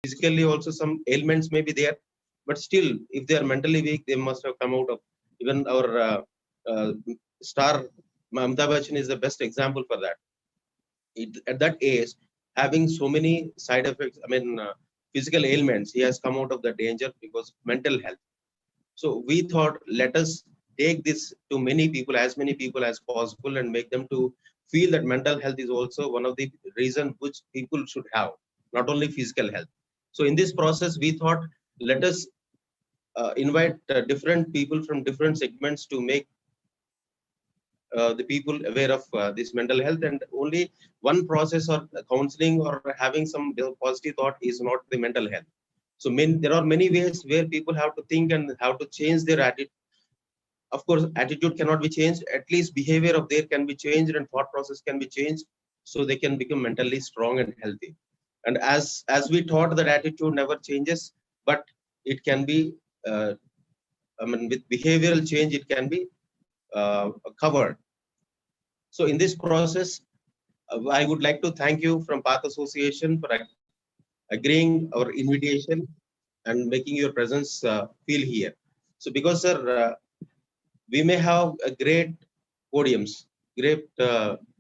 physically also some ailments may be there, but still if they are mentally weak, they must have come out of. Even our uh, star Amitabh Bachchan is the best example for that. At that age, having so many side effects, I mean, physical ailments, he has come out of the danger because mental health. So we thought, let us take this to many people, as many people as possible, and make them to feel that mental health is also one of the reason which people should have, not only physical health. So in this process, we thought, let us invite different people from different segments to make the people aware of this mental health. And only one process or counseling or having some positive thought is not the mental health. So there are many ways where people have to think and have to change their attitude. Of course, attitude cannot be changed. At least behavior of their can be changed and thought process can be changed, so they can become mentally strong and healthy. And as we thought, that attitude never changes, but it can be uh, I mean, with behavioral change, it can be covered. So in this process, I would like to thank you from Path Association for agreeing our invitation and making your presence feel here. So because, sir, we may have a great podiums, great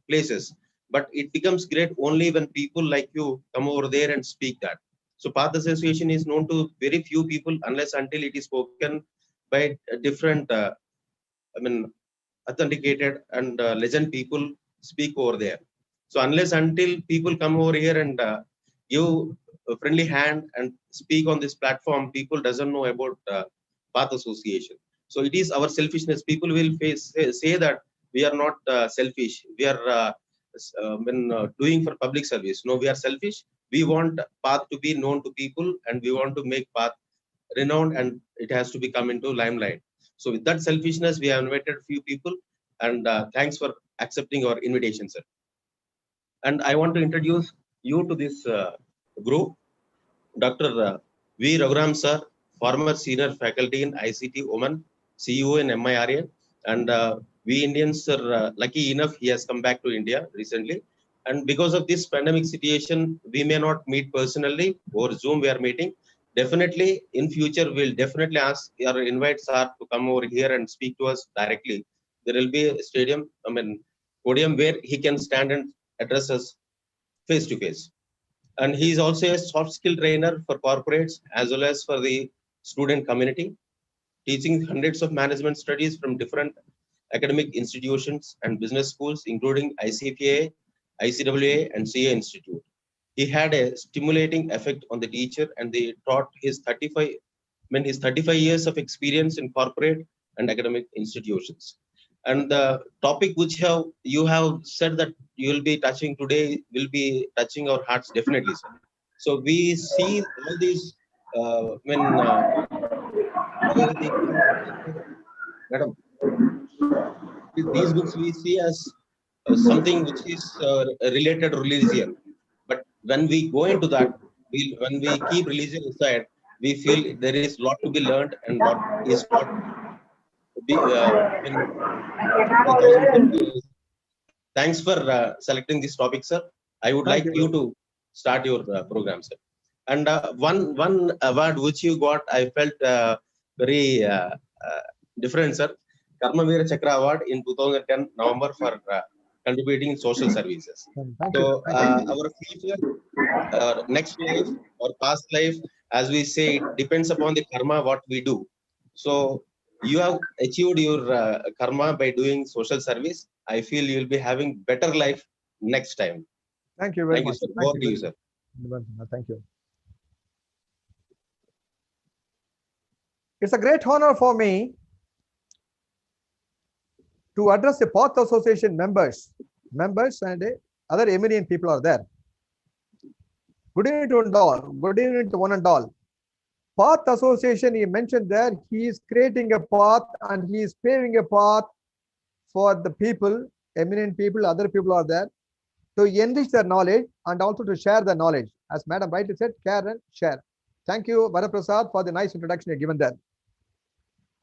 places, but it becomes great only when people like you come over there and speak that. So Path Association is known to very few people unless until it is spoken by different, I mean, authenticated and legend people speak over there. So unless until people come over here and give a friendly hand and speak on this platform, people doesn't know about Path Association. So it is our selfishness. People will say that we are not selfish. We are doing for public service. No, we are selfish. We want Path to be known to people, and we want to make Path renowned, and it has to be come into limelight. So with that selfishness, we have invited a few people, and thanks for accepting our invitation, sir. And I want to introduce you to this group, Dr. V. Raghuram, sir, former senior faculty in ICT Oman, CEO in MIRA. And we Indians are lucky enough, he has come back to India recently. And because of this pandemic situation, we may not meet personally. Over Zoom, we are meeting. Definitely, in future, we'll definitely ask or invite sir to come over here and speak to us directly. There will be a podium where he can stand and address us face to face. And he is also a soft skill trainer for corporates as well as for the student community, teaching hundreds of management studies from different academic institutions and business schools, including ICPA, ICWA, and CA Institute. He had a stimulating effect on the teacher, and they taught his 35 years of experience in corporate and academic institutions. And the topic which you have said that you will be touching today will be touching our hearts definitely, sir. So we see all these when madam, these books we see as something which is related to religion. But when we go into that, when we keep religion aside, we feel there is a lot to be learned and lot is not to be in 2020. Thanks for selecting this topic, sir. I would Thank like you to start your program, sir. And one award which you got, I felt very different, sir. Karmavira Chakra Award in 2010 November for contributing in social services. So our future, next life or past life, as we say, it depends upon the karma what we do. So you have achieved your karma by doing social service. I feel you will be having better life next time. Thank you very Thank much. you, sir. Over to you, sir. Thank you. It's a great honor for me to address the Path Association members and other eminent people are there. Good evening to all. Good evening to one and all. Path Association, he mentioned there, he is creating a path and he is paving a path for the people, eminent people, other people are there, to enrich their knowledge and also to share the knowledge. As Madam rightly said, care and share. Thank you, Varaprasad, for the nice introduction you given there.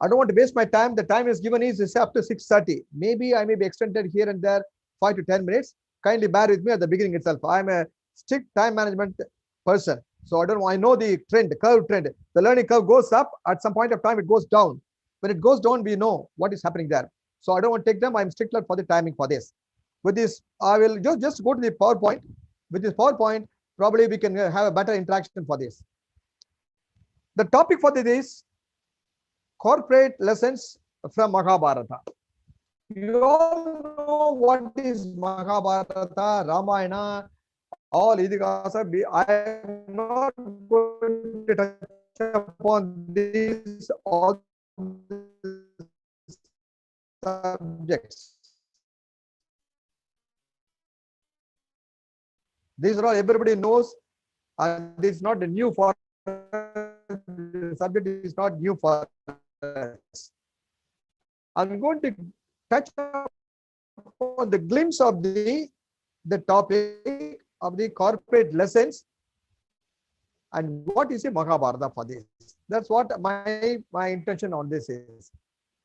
I don't want to waste my time. The time is given is up to 6:30. Maybe I may be extended here and there 5 to 10 minutes. Kindly bear with me at the beginning itself. I'm a strict time management person. So I don't know, I know the trend, curve trend. The learning curve goes up, at some point of time it goes down. When it goes down, we know what is happening there. So I don't want to take them. I'm stickler for the timing for this. With this, I will just go to the PowerPoint. With this PowerPoint, probably we can have a better interaction for this. The topic for this is corporate lessons from Mahabharata. You all know what is Mahabharata, Ramayana, all Idihasa. I am not going to touch upon these all subjects. These are all everybody knows, and this is not new for the subject is not new for us. I'm going to touch upon the glimpse of the topic of the corporate lessons and what is a Mahabharata for this. That's what my intention on this is.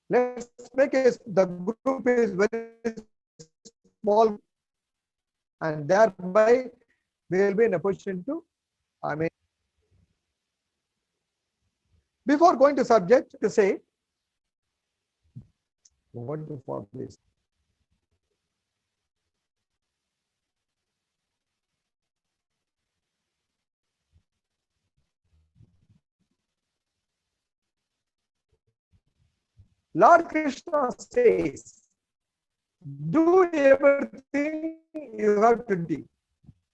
Let's make the group is very small, and thereby we will be in a position to, before going to subject, to say what for this. Lord Krishna says, do everything you have to do.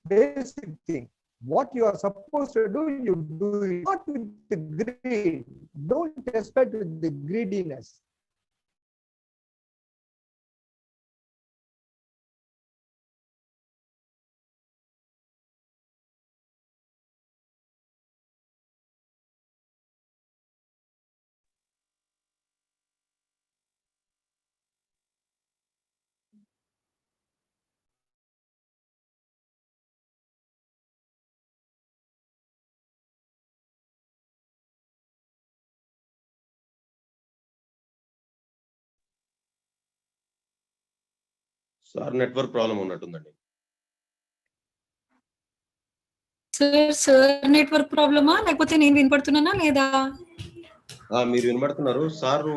Basic thing. What you are supposed to do, you do it. Not with the greed. Don't expect with the greediness. Sir network problem ఉన్నట్టుందండి. Sir network ప్రాబ్లమా లేకపోతే నేను వినపడుతున్నానా లేదా? మీరు వినపడుతున్నారు. Sir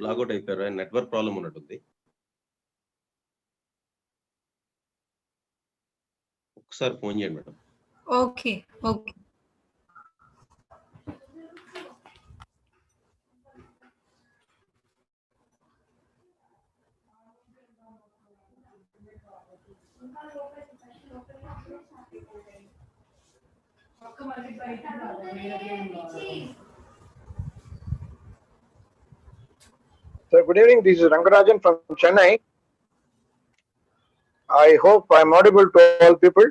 logout అయిపోయారు. Network problem ఉన్నట్టుంది. ఒకసారి ఫోన్ చేయండి madam. Okay okay. So good evening, this is Rangarajan from Chennai. I hope I am audible to all people.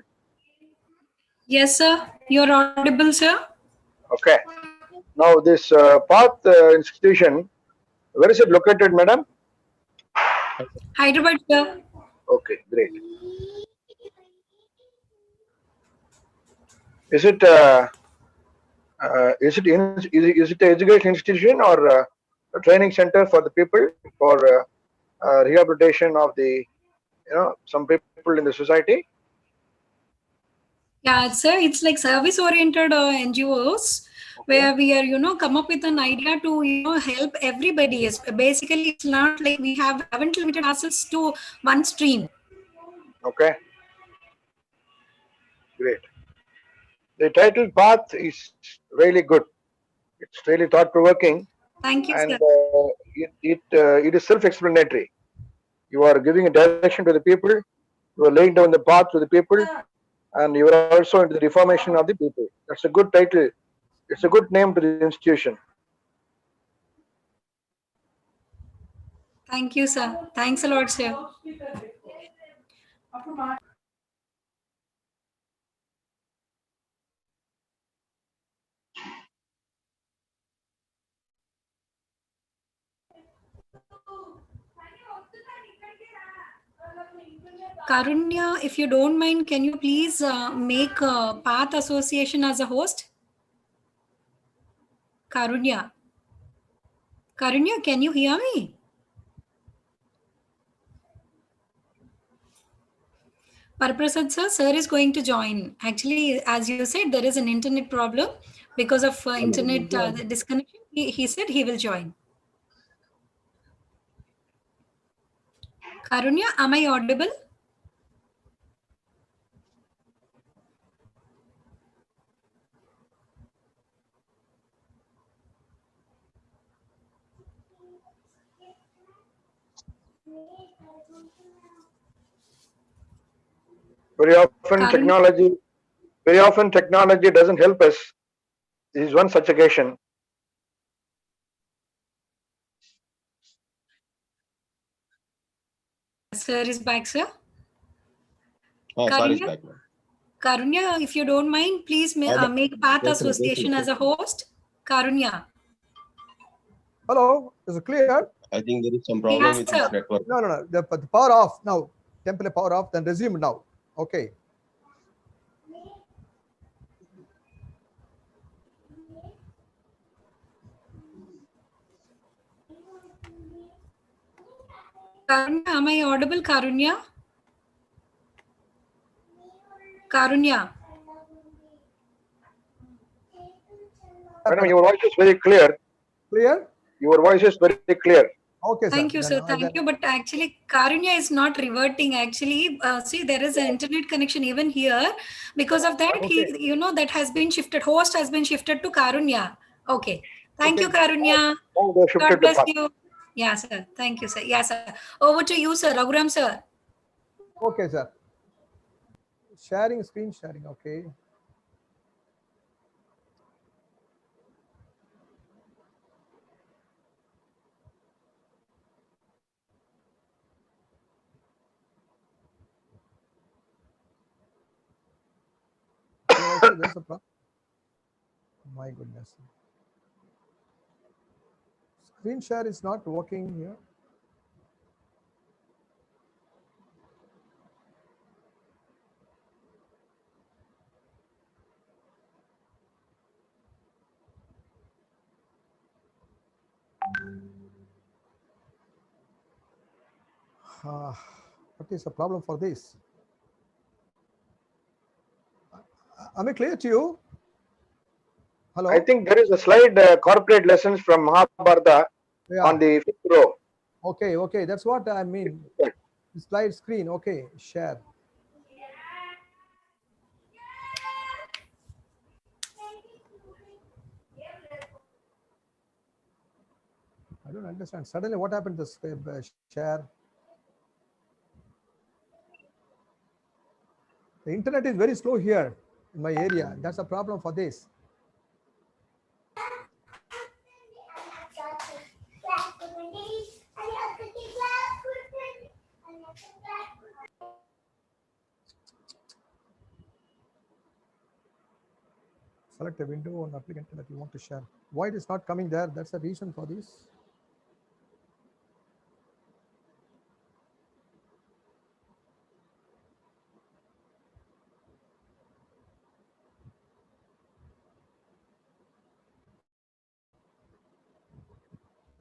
Yes sir, you are audible sir. Okay. Now this PATH institution, where is it located, madam? Hyderabad sir. Okay, great. Is it an education institution or a training center for the people for rehabilitation of the some people in the society? Yeah sir, it's like service oriented NGOs. Okay. Where we are come up with an idea to help everybody. Basically it's not like we haven't limited ourselves to one stream. Okay, great. The title PATH is really good. It's really thought-provoking. Thank you, and, sir. It is self-explanatory. You are giving a direction to the people. You are laying down the path to the people, and you are also into the reformation of the people. That's a good title. It's a good name to the institution. Thank you, sir. Thanks a lot, sir. Karunya, if you don't mind, can you please make PATH Association as a host? Karunya. Karunya, can you hear me? Paraprasad sir is going to join. Actually, as you said, there is an internet problem because of internet disconnection. He said he will join. Karunya, am I audible? Very often Karunya? technology doesn't help us. This is one such occasion. Sir is back, sir. Sir is Karunya? back now. Karunya, if you don't mind, please make Path Association as a host. Karunya. Hello, is it clear? I think there is some problem Yes, with sir. this network. No. The power off now. Template power off, then resume now. Okay. Karunya, am I audible, Karunya? Karunya. Madam, your voice is very clear. Clear? Your voice is very clear. Okay, Thank sir. you, sir. Thank you. But actually, Karunya is not reverting. Actually, see, there is an internet connection even here. Because of that, Okay. that has been shifted. Host has been shifted to Karunya. Okay. Thank you, Karunya. Now they shifted God to bless Path. you. Yeah, sir. Thank you, sir. Yeah, sir. Over to you, sir. Raghuram, sir. Okay, sir. Sharing, screen sharing. Okay. Also, there's a problem. My goodness. Screen share is not working here. What is the problem for this? Am I clear to you? Hello? I think there is a slide, corporate lessons from Mahabharata on the 5th row. Okay. That's what I mean. Slide screen. Okay. Share. I don't understand. Suddenly, what happened to this share? The internet is very slow here in my area. That's a problem for this. Select a window on applicant that you want to share. Why it is not coming there? That's the reason for this.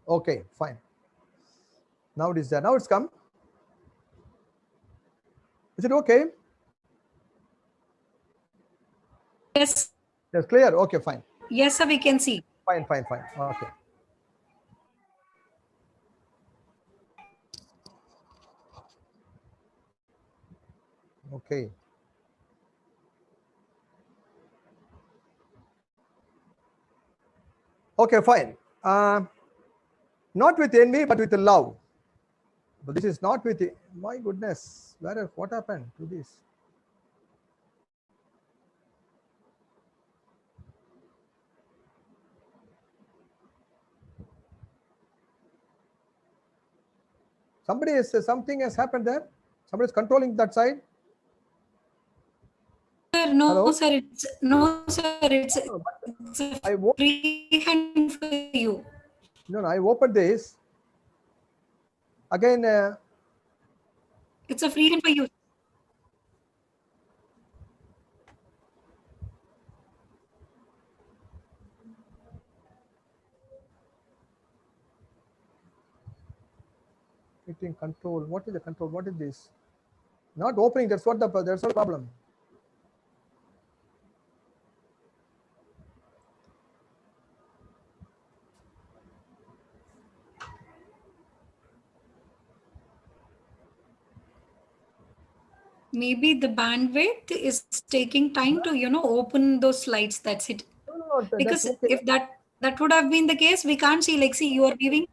Okay, fine. Now it is there. Now it's come. Is it okay? Yes. Yes, clear. Okay, fine. Yes, sir. We can see. Fine. Okay. Okay. Okay, fine. Not with envy, but with love. But this is not with, my goodness, what happened to this? Something has happened there. Somebody is controlling that side. Sir, no, Hello? sir. It's I free hand for you. No, I opened this. Again, It's a free hand for you. hitting control. What is the control? What is this? Not opening. That's what the problem. Maybe the bandwidth is taking time to, open those slides. That's it. No, that's Because okay. if that would have been the case, we can't see, like, see, you are giving.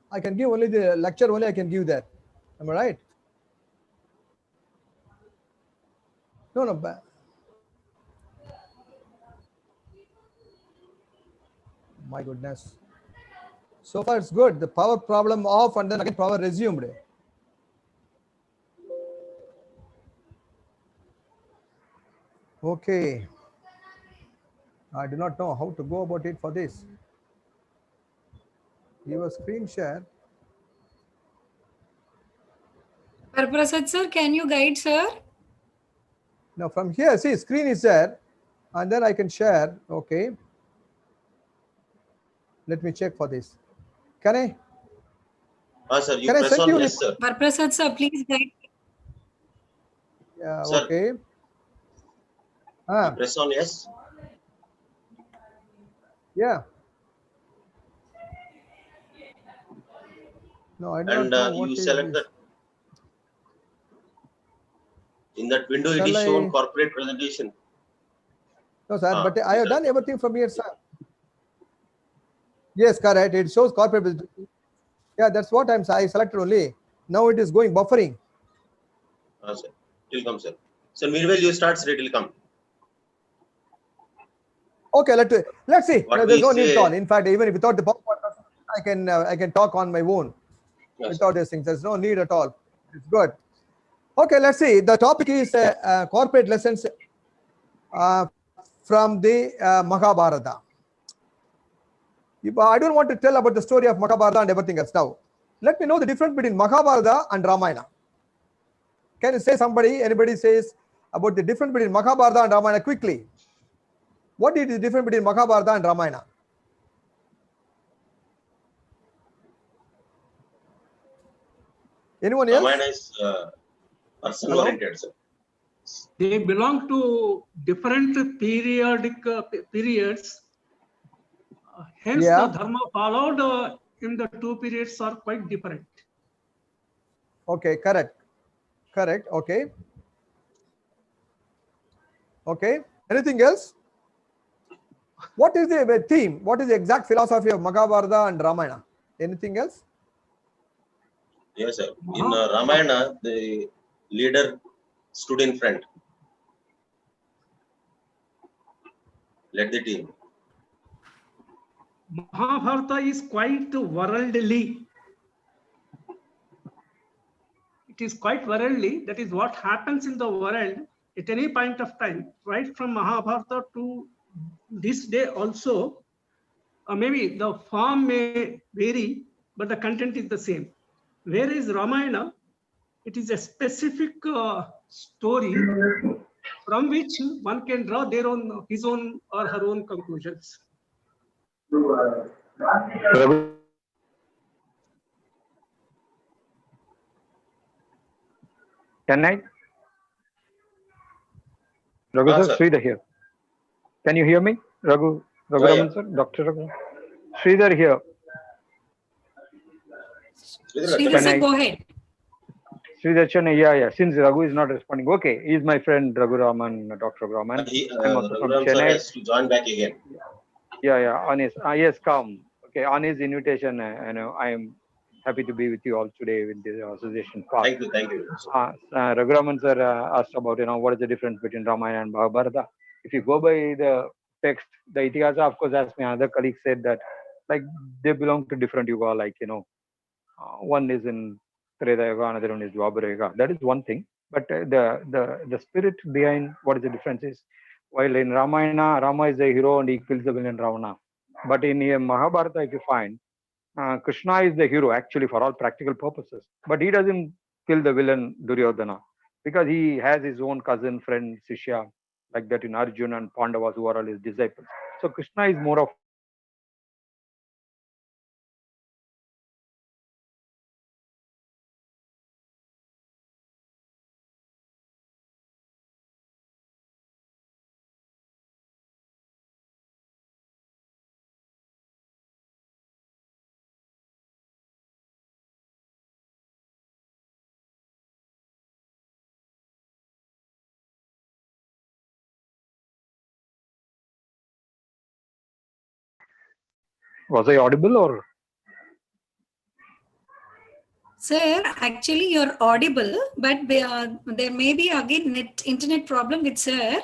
I can give only the lecture. Only I can give that. Am I right? No, no. My goodness. So far it's good. The power problem off and then again power resumed. Okay. I do not know how to go about it for this. Give a screen share. Prasad sir, can you guide, sir? Now from here, see, screen is there, and then I can share. Okay. Let me check for this. Can I? Sir, you Can I press send on you yes, sir. Prasad sir, please guide. Yeah. Sir. Okay. You press on yes. Yeah. No, I do And not know what you is select this. that. In that window, it Shall is shown I- corporate presentation. No, sir, but I you have done select. everything from here, sir. Yes, correct. It shows corporate. Yeah, that's what I selected only. Now it is going buffering. Sir. It will come, sir. So meanwhile, you start, sir, it will come. Okay, let's see. What No, there's we no need at say- all. In fact, even if without the PowerPoint, I can talk on my own Yes, without these things. There's no need at all. It's good. Okay, let's see. The topic is corporate lessons from the Mahabharata. I don't want to tell about the story of Mahabharata and everything else now. Let me know the difference between Mahabharata and Ramayana. Can you say anybody says about the difference between Mahabharata and Ramayana quickly? What is the difference between Mahabharata and Ramayana? Anyone else? Ramayana is person Hello? oriented, sir. They belong to different periods. Hence, Yeah. the dharma followed in the two periods are quite different. Okay, correct. Okay. Okay. Anything else? What is the theme? What is the exact philosophy of Mahabharata and Ramayana? Anything else? Yes, sir. In Ramayana, the leader stood in front, led the team. Mahabharata is quite worldly. It is quite worldly. That is what happens in the world at any point of time, right from Mahabharata to this day also. Maybe the form may vary, but the content is the same. Whereas Ramayana, it is a specific story from which one can draw his own or her own conclusions. Can I? Raghu sir, Sir. Sridhar here. Can you hear me? Raghuraman sir, Dr. Raghu. Sridhar here. Sridhar sir, go ahead. Sridhar Chennai, yeah. Since Raghu is not responding, okay, he's my friend Raghuraman, Dr. Raghuraman. I'm also from Raghuram sir Chennai. has to join back again. Yeah, on his, yes, come. Okay, on his invitation, I am happy to be with you all today with the association part. Thank you. Raghuraman sir asked about, what is the difference between Ramayana and Mahabharata. If you go by the text, the Itihasa, of course, as my other colleague said, that like they belong to different yuga, like, one is in Treta Yuga, another one is Dwapara Yuga. That is one thing. But the spirit behind what is the difference is, while in Ramayana, Rama is the hero and he kills the villain Ravana. But in Mahabharata, if you find, Krishna is the hero actually for all practical purposes. But he doesn't kill the villain Duryodhana because he has his own cousin, friend, Sishya, like that in Arjuna and Pandavas who are all his disciples. So Krishna is more of Was I audible or? Sir, actually you're audible, but there may be again internet problem with sir.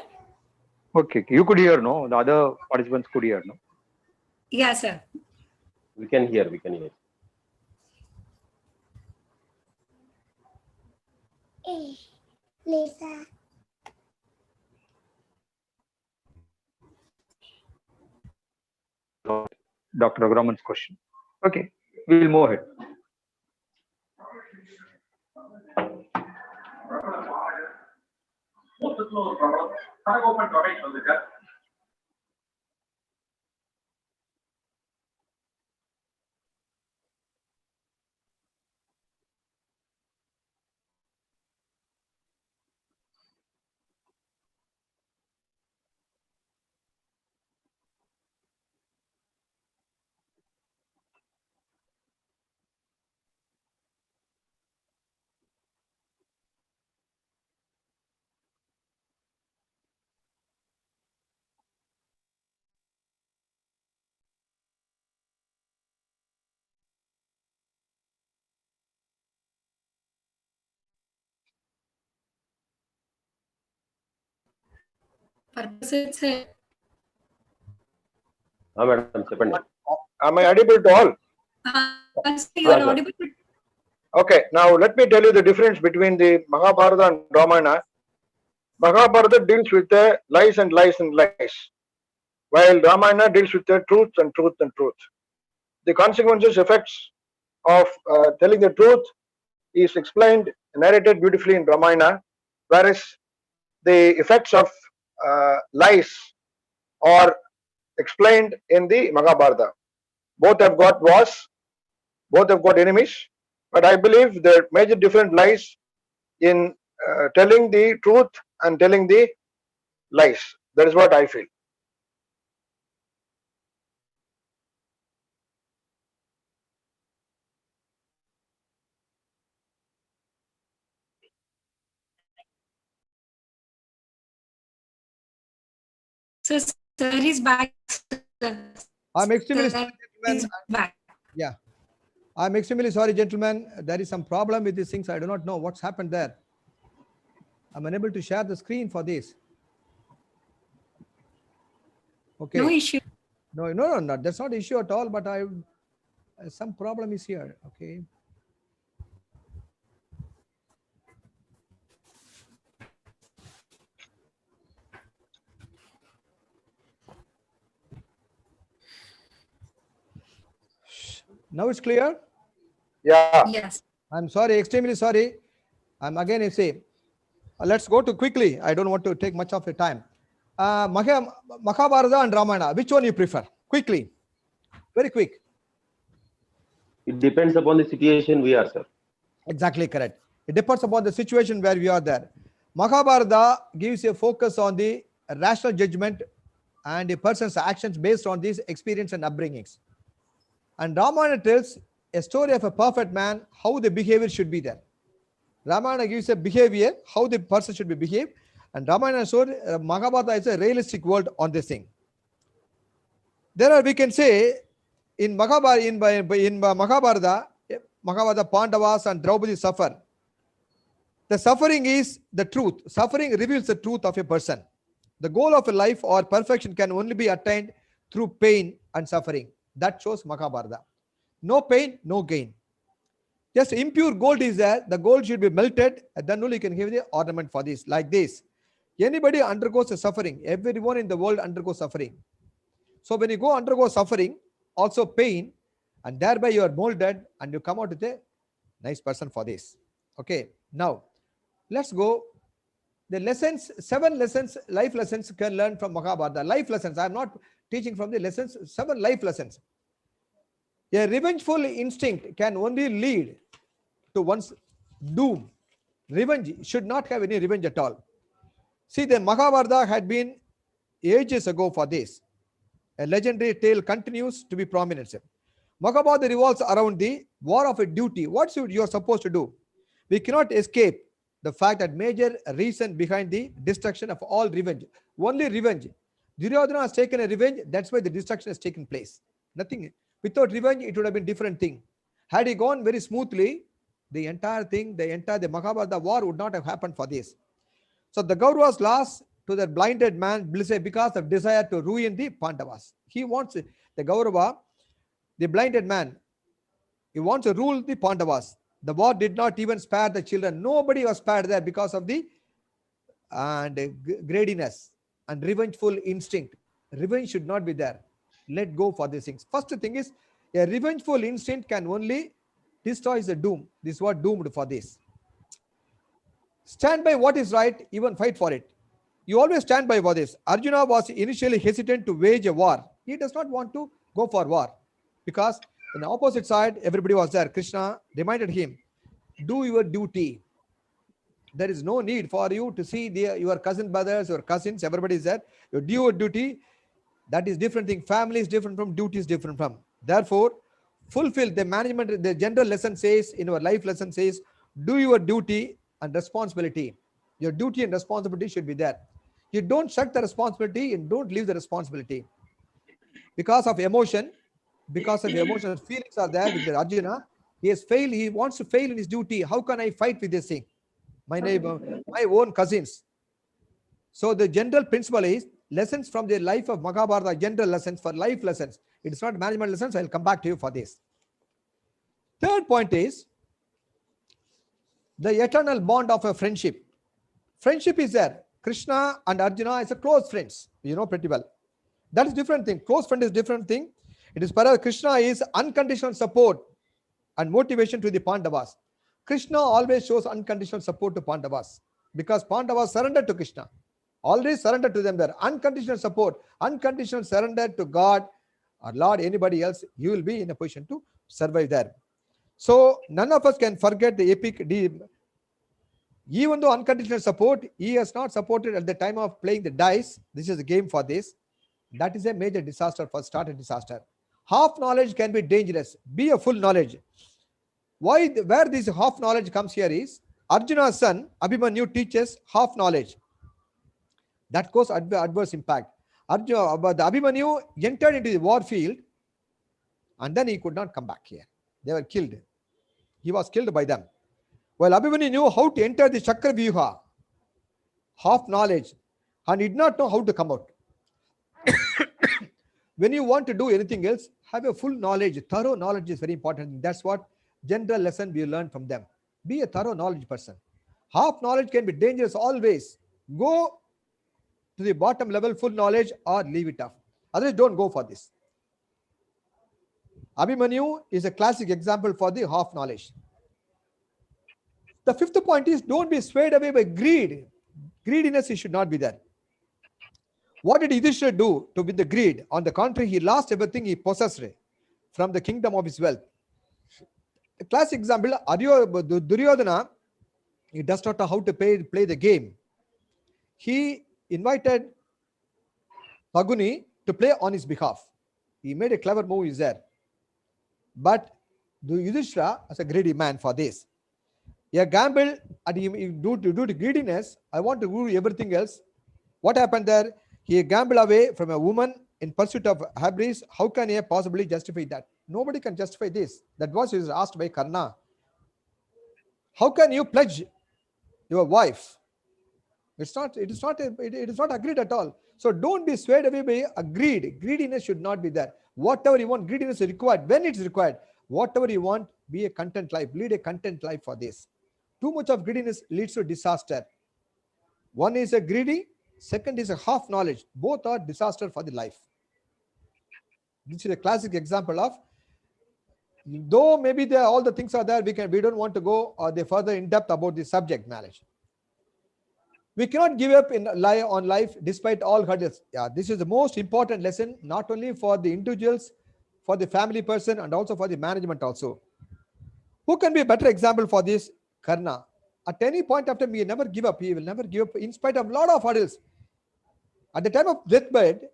Okay, you could hear, no? The other participants could hear, no? Yeah, sir. We can hear, we can hear. Lisa. Dr. Agraman's question. Okay, we will move ahead. Purpose, sir. Madam, చెప్పండి. Am I audible to all? You are sir. audible. Okay, now let me tell you the difference between the Mahabharata and Ramayana. Mahabharata deals with the lies and lies and lies, while Ramayana deals with the truth and truth and truth. The consequences, effects of telling the truth is explained, narrated beautifully in Ramayana, whereas the effects of lies are explained in the Mahabharata. Both have got wars, both have got enemies, but I believe the major difference lies in telling the truth and telling the lies. That is what I feel. So sir is back. I'm extremely Sir sorry, is gentlemen. back. Yeah. I'm extremely sorry, gentlemen. There is some problem with these things. I do not know what's happened there. I'm unable to share the screen for this. Okay. No issue. No. That's not issue at all. But some problem is here. Okay. Now it's clear. Yeah. Yes. I'm sorry, extremely sorry. I'm again say, let's go to quickly. I don't want to take much of your time. Mahabharata and Ramayana, which one you prefer? Quickly, very quick. It depends upon the situation we are, sir. Exactly correct. It depends upon the situation where we are there. Mahabharata gives a focus on the rational judgment and a person's actions based on these experience and upbringings. And Ramayana tells a story of a perfect man, how the behavior should be there. Ramayana gives a behavior, how the person should be behaved, and Ramayana story, Mahabharata is a realistic world on this thing. There are, we can say, in Mahabharata, Mahabharata, Pandavas and Draupadi suffer. The suffering is the truth. Suffering reveals the truth of a person. The goal of a life or perfection can only be attained through pain and suffering. That shows Mahabharata. No pain, no gain. Just impure gold is there. The gold should be melted, and then only you can give the ornament for this. Like this. Anybody undergoes a suffering. Everyone in the world undergoes suffering. So when you go undergo suffering, also pain, and thereby you are molded and you come out with a nice person for this. Okay. Now, let's go. The lessons, 7 lessons, life lessons can learn from Mahabharata. Life lessons. I am not teaching from the lessons, 7 life lessons. A revengeful instinct can only lead to one's doom. Revenge should not have any revenge at all. See, the Mahabharata had been ages ago for this. A legendary tale continues to be prominent. Mahabharata revolves around the war of a duty. What should you are supposed to do? We cannot escape the fact that major reason behind the destruction of all revenge. Only revenge. Duryodhana has taken a revenge. That's why the destruction has taken place. Nothing Without revenge, it would have been different thing. Had he gone very smoothly, the entire thing, the Mahabharata war would not have happened for this. So the Kauravas lost to the blinded man because of desire to ruin the Pandavas. He wants the Kaurava, the blinded man. He wants to rule the Pandavas. The war did not even spare the children. Nobody was spared there because of the greediness and revengeful instinct. Revenge should not be there. Let go for these things. First thing is, a revengeful instinct can only destroy the doom. This is what doomed for this. Stand by what is right, even fight for it. You always stand by for this. Arjuna was initially hesitant to wage a war. He does not want to go for war because in the opposite side, everybody was there. Krishna reminded him, do your duty. There is no need for you to see your cousin brothers, your cousins, everybody is there. You do your duty. That is different thing. Family is different from duty is different from. Therefore, fulfill the management. The general lesson says, in our life lesson says, do your duty and responsibility. Your duty and responsibility should be there. You don't shirk the responsibility and don't leave the responsibility. Because of emotion, emotional feelings are there with the Arjuna. He has failed. He wants to fail in his duty. How can I fight with this thing? My neighbor, my own cousins. So the general principle is lessons from the life of Mahabharata, general lessons for life lessons. It is not management lessons. I'll come back to you for this. Third point is the eternal bond of a friendship. Friendship is there. Krishna and Arjuna is a close friends. You know pretty well. That is different thing. Close friend is different thing. It is para Krishna is unconditional support and motivation to the Pandavas. Krishna always shows unconditional support to Pandavas because Pandavas surrendered to Krishna. Always surrendered to them there. Unconditional support, unconditional surrender to God or Lord, anybody else, you will be in a position to survive there. So none of us can forget the epic. Even though unconditional support, he has not supported at the time of playing the dice. This is a game for this. That is a major disaster for started disaster. Half knowledge can be dangerous. Be a full knowledge. Where this half knowledge comes here is Arjuna's son Abhimanyu teaches half knowledge. That causes adverse impact. The Abhimanyu entered into the war field and then he could not come back here. They were killed. He was killed by them. While Abhimanyu knew how to enter the Chakra Vyuha, half knowledge, and did not know how to come out. When you want to do anything else, have a full knowledge. Thorough knowledge is very important. That's what general lesson we learn from them. Be a thorough knowledge person. Half knowledge can be dangerous always. Go to the bottom level, full knowledge, or leave it off. Otherwise, don't go for this. Abhimanyu is a classic example for the half knowledge. The fifth point is don't be swayed away by greed. Greediness should not be there. What did Yudhishthira do to win the greed? On the contrary, he lost everything he possessed from the kingdom of his wealth. A classic example, Duryodhana, he does not know how to play the game. He invited Paguni to play on his behalf. He made a clever move is there. But Yudhishthira is a greedy man for this. He gamble and due to greediness, I want to do everything else. What happened there? He gambled away from a woman in pursuit of hubris. How can he possibly justify that? Nobody can justify this. That was asked by Karna. How can you pledge your wife? It is not agreed at all. So don't be swayed away by greed. Greediness should not be there. Whatever you want, greediness is required when it's required. Whatever you want, be a content life. Lead a content life for this. Too much of greediness leads to disaster. One is a greedy, second is a half knowledge. Both are disaster for the life. This is a classic example of, though maybe all the things are there, we don't want to go further in depth about the subject knowledge. We cannot give up on life despite all hurdles. Yeah, this is the most important lesson, not only for the individuals, for the family person, and also for the management also. Who can be a better example for this? Karna. At any point of time, he never give up. He will never give up in spite of a lot of hurdles. At the time of deathbed,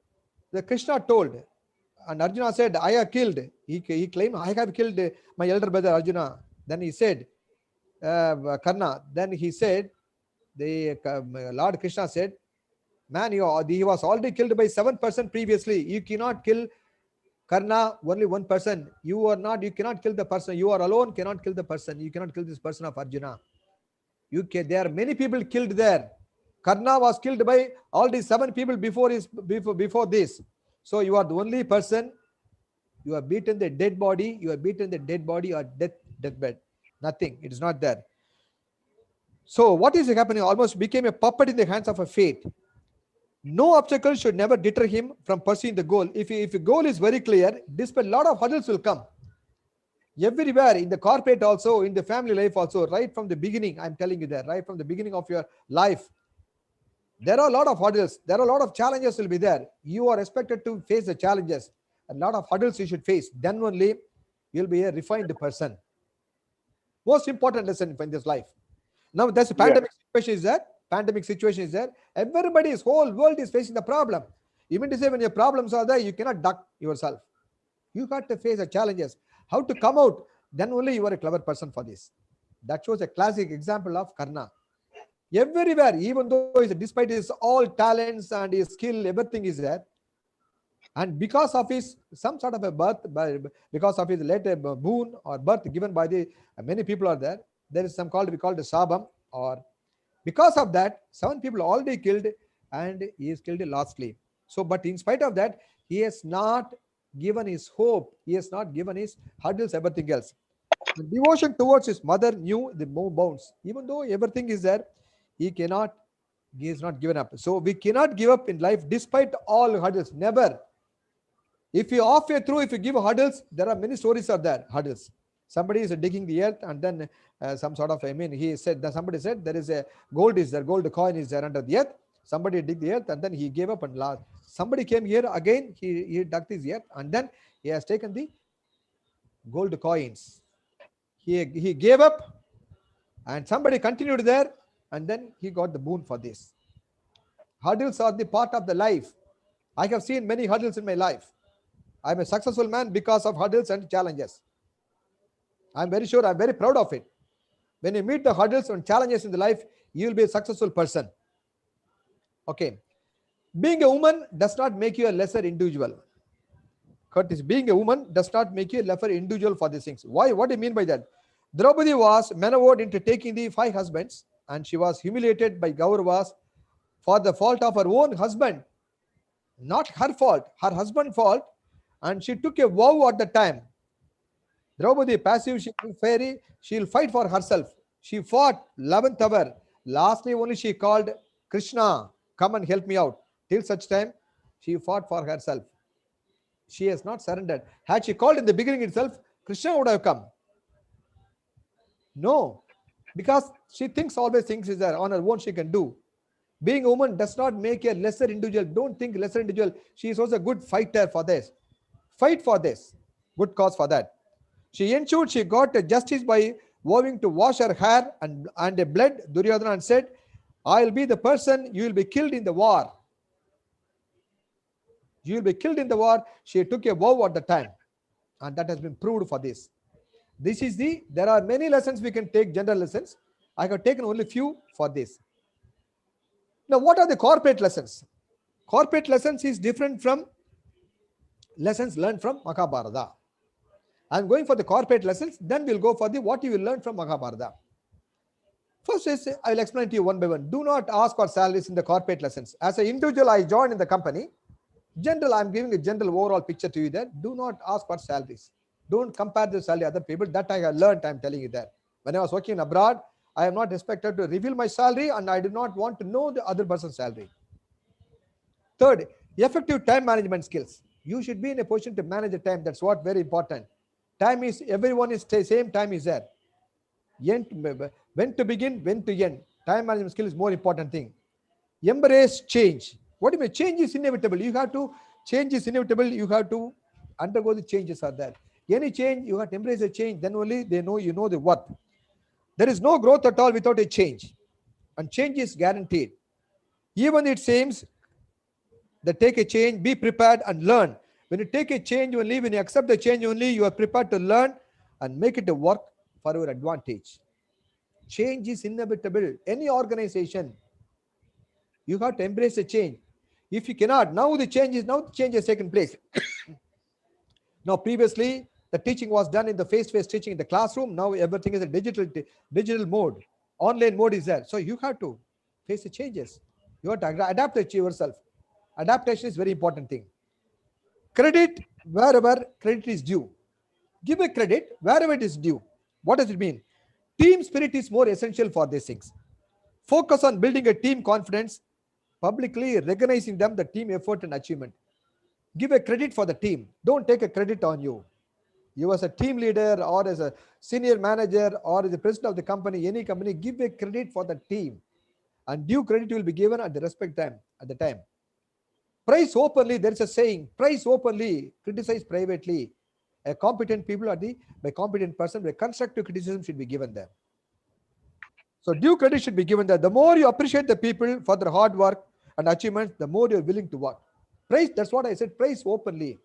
the Krishna told, and Arjuna said, I have killed. He claimed, I have killed my elder brother Arjuna. Then he said, Karna, then he said, the Lord Krishna said, man, he was already killed by 7% previously. You cannot kill Karna, only one person. You cannot kill the person. You are alone, cannot kill the person. You cannot kill this person of Arjuna. There are many people killed there. Karna was killed by already 7 people before this. So you are the only person. You have beaten the dead body. You have beaten the dead body or deathbed. Nothing. It is not there. So what is happening? Almost became a puppet in the hands of a fate. No obstacle should never deter him from pursuing the goal. If the goal is very clear, despite a lot of hurdles will come. Everywhere, in the corporate also, in the family life also, right from the beginning, I'm telling you that, right from the beginning of your life, there are a lot of hurdles. There are a lot of challenges will be there. You are expected to face the challenges. A lot of hurdles you should face. Then only you'll be a refined person. Most important lesson in this life. Now, there's a pandemic situation is there. Pandemic situation is there. Everybody's whole world is facing the problem. Even to say when your problems are there, you cannot duck yourself. You got to face the challenges. How to come out? Then only you are a clever person for this. That shows a classic example of Karna. Everywhere, even though despite his all talents and his skill, everything is there. And because of his some sort of a birth, because of his later boon or birth given by the many people are there. There is some we call the Sabam, or because of that, 7 people already killed, and he is killed lastly. So, but in spite of that, he has not given his hope. He has not given his hurdles, everything else. The devotion towards his mother knew the bounds. Even though everything is there, he is not given up. So we cannot give up in life despite all hurdles. Never. If you halfway through, if you give hurdles, there are many stories are there, hurdles. Somebody is digging the earth, and then some sort of, he said that somebody said there is a gold coin is there under the earth. Somebody dig the earth, and then he gave up and lost. Somebody came here again, he dug this earth, and then he has taken the gold coins. He gave up, and somebody continued there, and then he got the boon for this. Hurdles are the part of the life. I have seen many hurdles in my life. I'm a successful man because of hurdles and challenges. I'm very sure, I'm very proud of it. When you meet the hurdles and challenges in the life, you will be a successful person. Okay. Being a woman does not make you a lesser individual. Curtis, being a woman does not make you a lesser individual for these things. Why? What do you mean by that? Draupadi was maneuvered into taking the 5 husbands, and she was humiliated by Kauravas for the fault of her own husband. Not her fault, her husband's fault. And she took a vow at the time. Draupadi, passive, she will fairy, she will fight for herself. She fought 11th hour. Lastly, only she called Krishna, come and help me out. Till such time, she fought for herself. She has not surrendered. Had she called in the beginning itself, Krishna would have come. No, because she always thinks is that on her own she can do. Being a woman does not make a lesser individual. Don't think lesser individual. She is also a good fighter for this. Fight for this. Good cause for that. She ensured she got justice by vowing to wash her hair and bled Duryodhana and said, I will be the person, you will be killed in the war. You will be killed in the war. She took a vow at the time. And that has been proved for this. There are many lessons we can take, general lessons. I have taken only few for this. Now, what are the corporate lessons? Corporate lessons is different from lessons learned from Mahabharata. I'm going for the corporate lessons, then we'll go for what you will learn from Mahabharata. First is, I will explain to you one by one. Do not ask for salaries in the corporate lessons. As an individual, I joined in the company. General, I'm giving a general overall picture to you there. Do not ask for salaries. Don't compare the salary other people. That I have learned, I'm telling you that. When I was working abroad, I am not expected to reveal my salary, and I do not want to know the other person's salary. Third, effective time management skills. You should be in a position to manage the time. That's what very important. Time is, everyone is same time is there. When to begin, when to end. Time management skill is more important thing. Embrace change. What do you mean? Change is inevitable. Change is inevitable. You have to undergo the changes are there. Any change, you have to embrace the change. Then only they know you know the worth. There is no growth at all without a change. And change is guaranteed. Even it seems that take a change, be prepared and learn. When you take a change only, when you accept the change only, you are prepared to learn and make it a work for your advantage. Change is inevitable. Any organization, you have to embrace the change. If you cannot, now the change has taken place. Now, previously, the teaching was done in the face-to-face teaching in the classroom. Now everything is a digital mode. Online mode is there. So you have to face the changes. You have to adapt it to yourself. Adaptation is very important thing. Credit wherever credit is due. Give a credit wherever it is due. What does it mean? Team spirit is more essential for these things. Focus on building a team confidence, publicly recognizing them, the team effort and achievement. Give a credit for the team. Don't take a credit on you. You as a team leader or as a senior manager or as the president of the company, any company, give a credit for the team. And due credit will be given at the respect time, at the time. Praise openly, there is a saying, praise openly, criticize privately. A competent people are by competent person, where constructive criticism should be given there. So due credit should be given there. The more you appreciate the people for their hard work and achievements, the more you're willing to work. Praise, that's what I said, praise openly.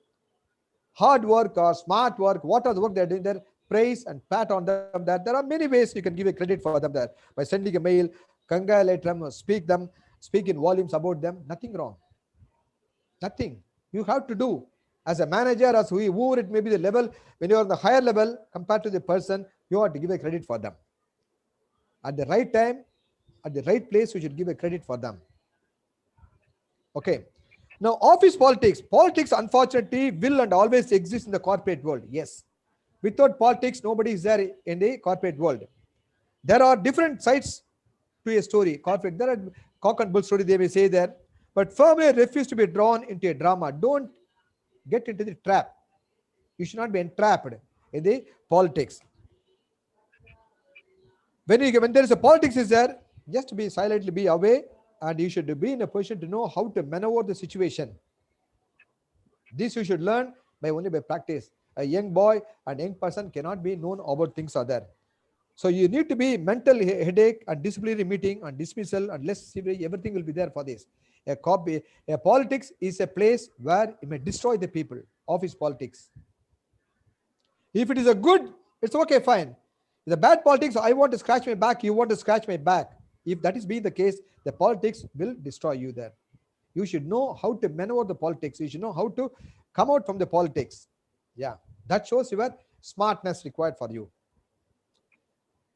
Hard work or smart work, what are the work they're doing there, praise and pat on them there. There are many ways you can give a credit for them there. By sending a mail, congratulate them, speak in volumes about them, nothing wrong. Nothing. You have to do. As a manager, as whoever it may be the level, when you are on the higher level compared to the person, you have to give a credit for them. At the right time, at the right place, you should give a credit for them. Okay. Now, office politics. Politics, unfortunately, will and always exist in the corporate world. Yes. Without politics, nobody is there in the corporate world. There are different sides to a story. Corporate, there are cock and bull story, they may say there. But firmly refuse to be drawn into a drama. Don't get into the trap. You should not be entrapped in the politics. When there is a politics is there, just be silently be away, and you should be in a position to know how to maneuver the situation. This you should learn only by practice. A young boy and young person cannot be known about things are there. So you need to be mental headache and disciplinary meeting and dismissal and less severity, everything will be there for this. A politics is a place where it may destroy the people. Office politics. If it is a good, it's okay, fine. The bad politics, I want to scratch my back, you want to scratch my back. If that is being the case, the politics will destroy you there. You should know how to maneuver the politics. You should know how to come out from the politics. Yeah, that shows your smartness required for you.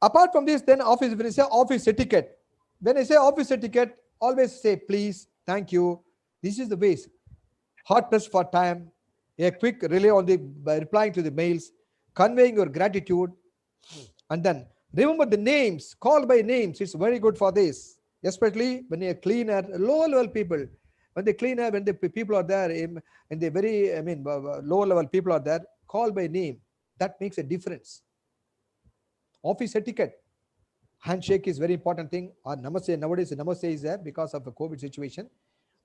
Apart from this, then office, when I say office etiquette, when I say office etiquette, always say please, thank you. This is the ways. Hard pressed for time, a quick relay on by replying to the mails, conveying your gratitude, and then remember the names, call by names. It's very good for this, especially when you're cleaner, low level people. When the cleaner, when the people are there, and the very, low level people are there, call by name. That makes a difference. Office etiquette. Handshake is very important thing. Or namaste, nowadays namaste is there because of the COVID situation.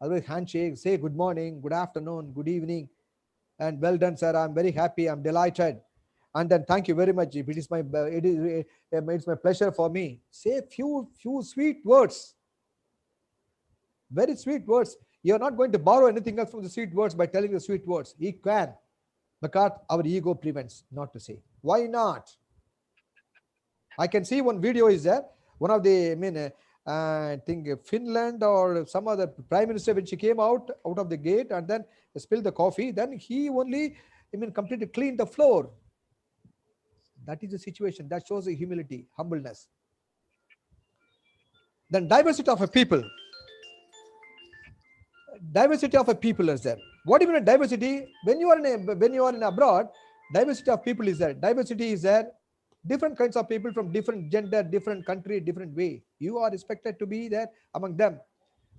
Otherwise handshake, say good morning, good afternoon, good evening, and well done, sir. I'm very happy. I'm delighted. And then thank you very much. It is it's my pleasure for me. Say few sweet words. Very sweet words. You're not going to borrow anything else from the sweet words by telling the sweet words. You can, because our ego prevents not to say. Why not? I can see one video is there. One of the, I think Finland or some other prime minister, when she came out of the gate and then spilled the coffee, then he only, completely cleaned the floor. That is the situation. That shows the humility, humbleness. Then diversity of a people. Diversity of a people is there. What even a diversity? When you are in abroad, diversity of people is there. Diversity is there. Different kinds of people from different gender, different country, different way. You are expected to be there among them.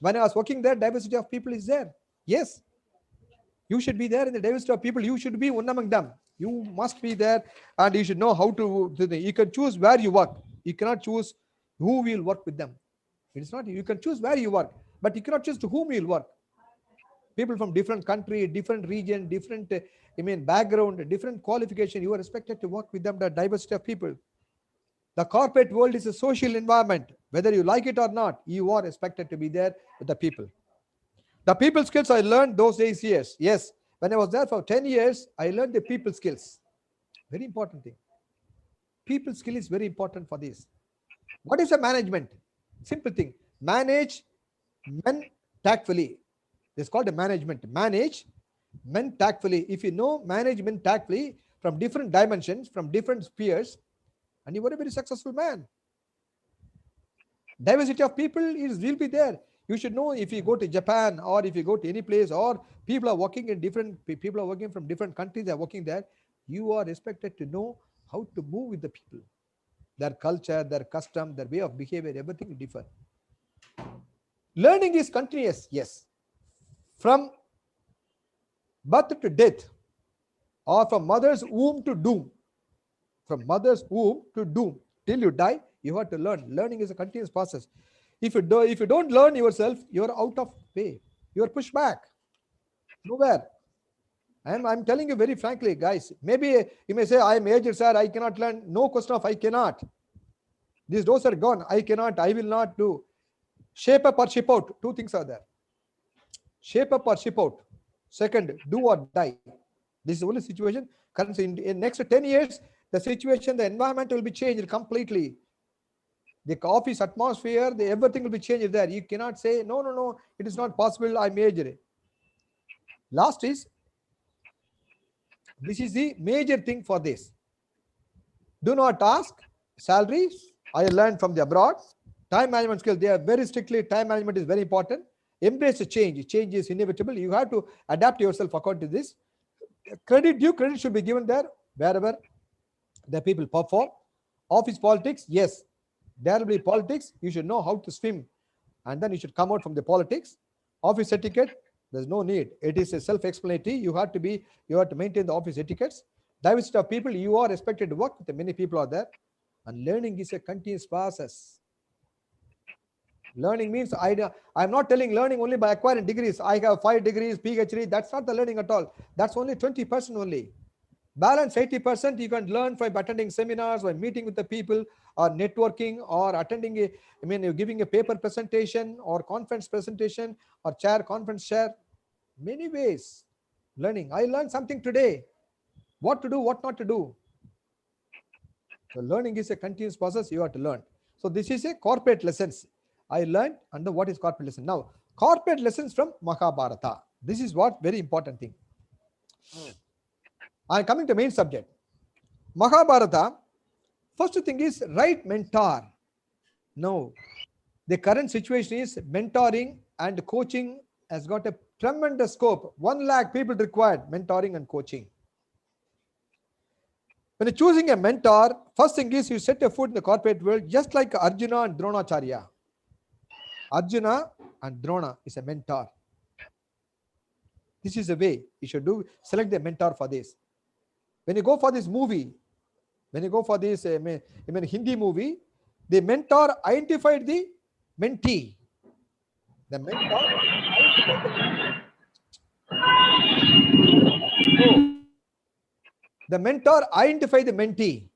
When I was working there, diversity of people is there. Yes. You should be there in the diversity of people. You should be one among them. You must be there, and you should know how to. You can choose where you work. You cannot choose who will work with them. It is not. You can choose where you work, but you cannot choose to whom you will work. People from different country, different region, different background, different qualification. You are expected to work with them. The diversity of people. The corporate world is a social environment. Whether you like it or not, you are expected to be there with the people. The people skills I learned those days, yes. When I was there for 10 years, I learned the people skills. Very important thing. People skill is very important for this. What is a management? Simple thing. Manage men tactfully. It's called a management. Manage Men tactfully. If you know manage men tactfully from different dimensions, from different spheres, and you are a very successful man. Diversity of people will be there. You should know if you go to Japan or if you go to any place, or people are working in different, people are working from different countries, they are working there. You are expected to know how to move with the people. Their culture, their custom, their way of behavior, everything will differ. Learning is continuous, yes. From birth to death, or from mother's womb to doom. From mother's womb to doom. Till you die, you have to learn. Learning is a continuous process. If you don't learn yourself, you are out of way. You are pushed back. Nowhere. I'm telling you very frankly, guys. Maybe you may say, I am aged, sir, I cannot learn. No question of I cannot. These doors are gone. I cannot, I will not do. Shape up or ship out. Two things are there. Shape up or ship out. Second, do or die. This is the only situation. Currently, in next 10 years, the situation, the environment will be changed completely. The office atmosphere, everything will be changed there. You cannot say, no, it is not possible, I'm aged. Last is, this is the major thing for this. Do not ask salaries. I learned from the abroad. Time management skills, they are very strictly, time management is very important. Embrace the change. Change is inevitable. You have to adapt yourself according to this. Due credit should be given there wherever the people perform. Office politics, yes, there will be politics. You should know how to swim, and then you should come out from the politics. Office etiquette, there's no need. It is a self-explanatory. You have to maintain the office etiquettes. Diversity of people, you are expected to work with the many people are there, and learning is a continuous process. Learning means I'm not telling learning only by acquiring degrees. I have 5 degrees, PhD. That's not the learning at all. That's only 20% only. Balance 80%. You can learn by attending seminars, by meeting with the people, or networking, or attending you're giving a paper presentation or conference presentation or conference chair. Many ways. Learning. I learned something today. What to do, what not to do. So learning is a continuous process. You have to learn. So this is a corporate lessons. I learned under what is corporate lesson. Now, corporate lessons from Mahabharata. This is what very important thing. I'm coming to main subject. Mahabharata, first thing is right mentor. No, the current situation is mentoring and coaching has got a tremendous scope. 1 lakh people required mentoring and coaching. When you're choosing a mentor, first thing is you set a foot in the corporate world, just like Arjuna and Dronacharya. Arjuna and Drona is a mentor. This is the way you should do. Select the mentor for this. When you go for this movie, when you go for this Hindi movie, the mentor identified the mentee. The mentor identified the mentor identified the mentee.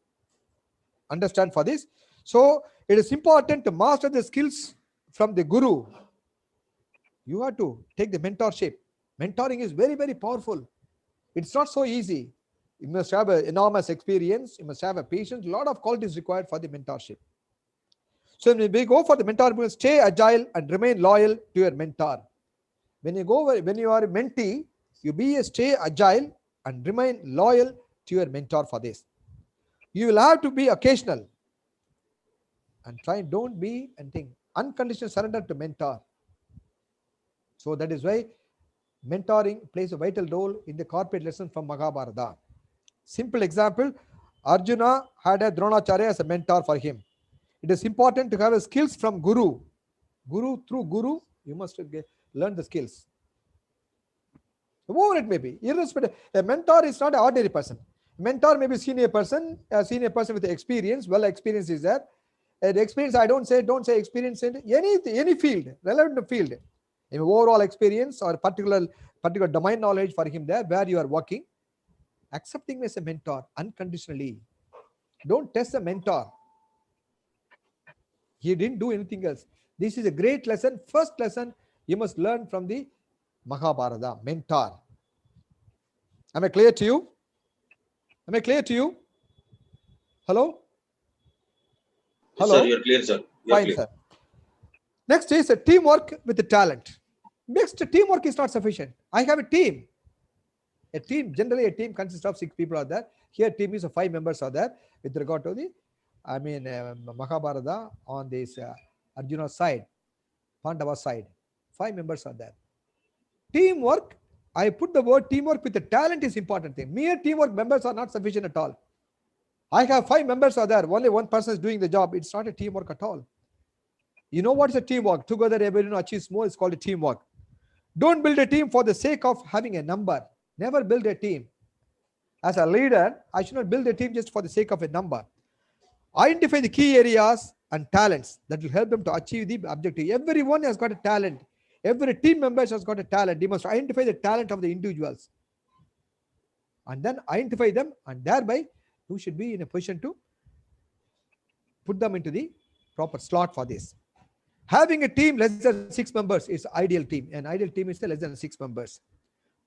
Understand for this? So it is important to master the skills from the guru. You have to take the mentorship. Mentoring is very, very powerful. It's not so easy. You must have an enormous experience. You must have a patience. A lot of qualities required for the mentorship. So when we go for the mentor, stay agile and remain loyal to your mentor. When you are a mentee, you stay agile and remain loyal to your mentor for this. You will have to be occasional and don't be anything. Unconditional surrender to mentor. So that is why mentoring plays a vital role in the corporate lesson from Mahabharata. Simple example, Arjuna had a Dronacharya as a mentor for him. It is important to have skills from Guru. Through Guru, you must learn the skills. Whoever it may be, irrespective. A mentor is not an ordinary person. Mentor may be a senior person with experience. Well, experience is there. The experience, don't say experience in any field, relevant field. In overall experience or particular domain knowledge for him there, where you are working. Accepting as a mentor unconditionally. Don't test the mentor. He didn't do anything else. This is a great lesson. First lesson you must learn from the Mahabharata, mentor. Am I clear to you? Am I clear to you? Hello? Hello? Sir, you're clear, sir. You're Fine, clear. sir. Next is a teamwork with the talent. Next, teamwork is not sufficient. I have a team. A team, generally a team consists of 6 people are there. Here team is 5 members are there with regard to the, Mahabharata on this Arjuna side, Pandava side. 5 members are there. Teamwork, I put the word teamwork with the talent is important thing. Mere teamwork members are not sufficient at all. I have 5 members are there, only one person is doing the job. It's not a teamwork at all. You know what is a teamwork? Together everyone achieves more. It's called a teamwork. Don't build a team for the sake of having a number. Never build a team. As a leader, I should not build a team just for the sake of a number. Identify the key areas and talents that will help them to achieve the objective. Everyone has got a talent. Every team member has got a talent. You must identify the talent of the individuals and then identify them, and thereby you should be in a position to put them into the proper slot for this. Having a team less than 6 members is ideal team. An ideal team is less than 6 members.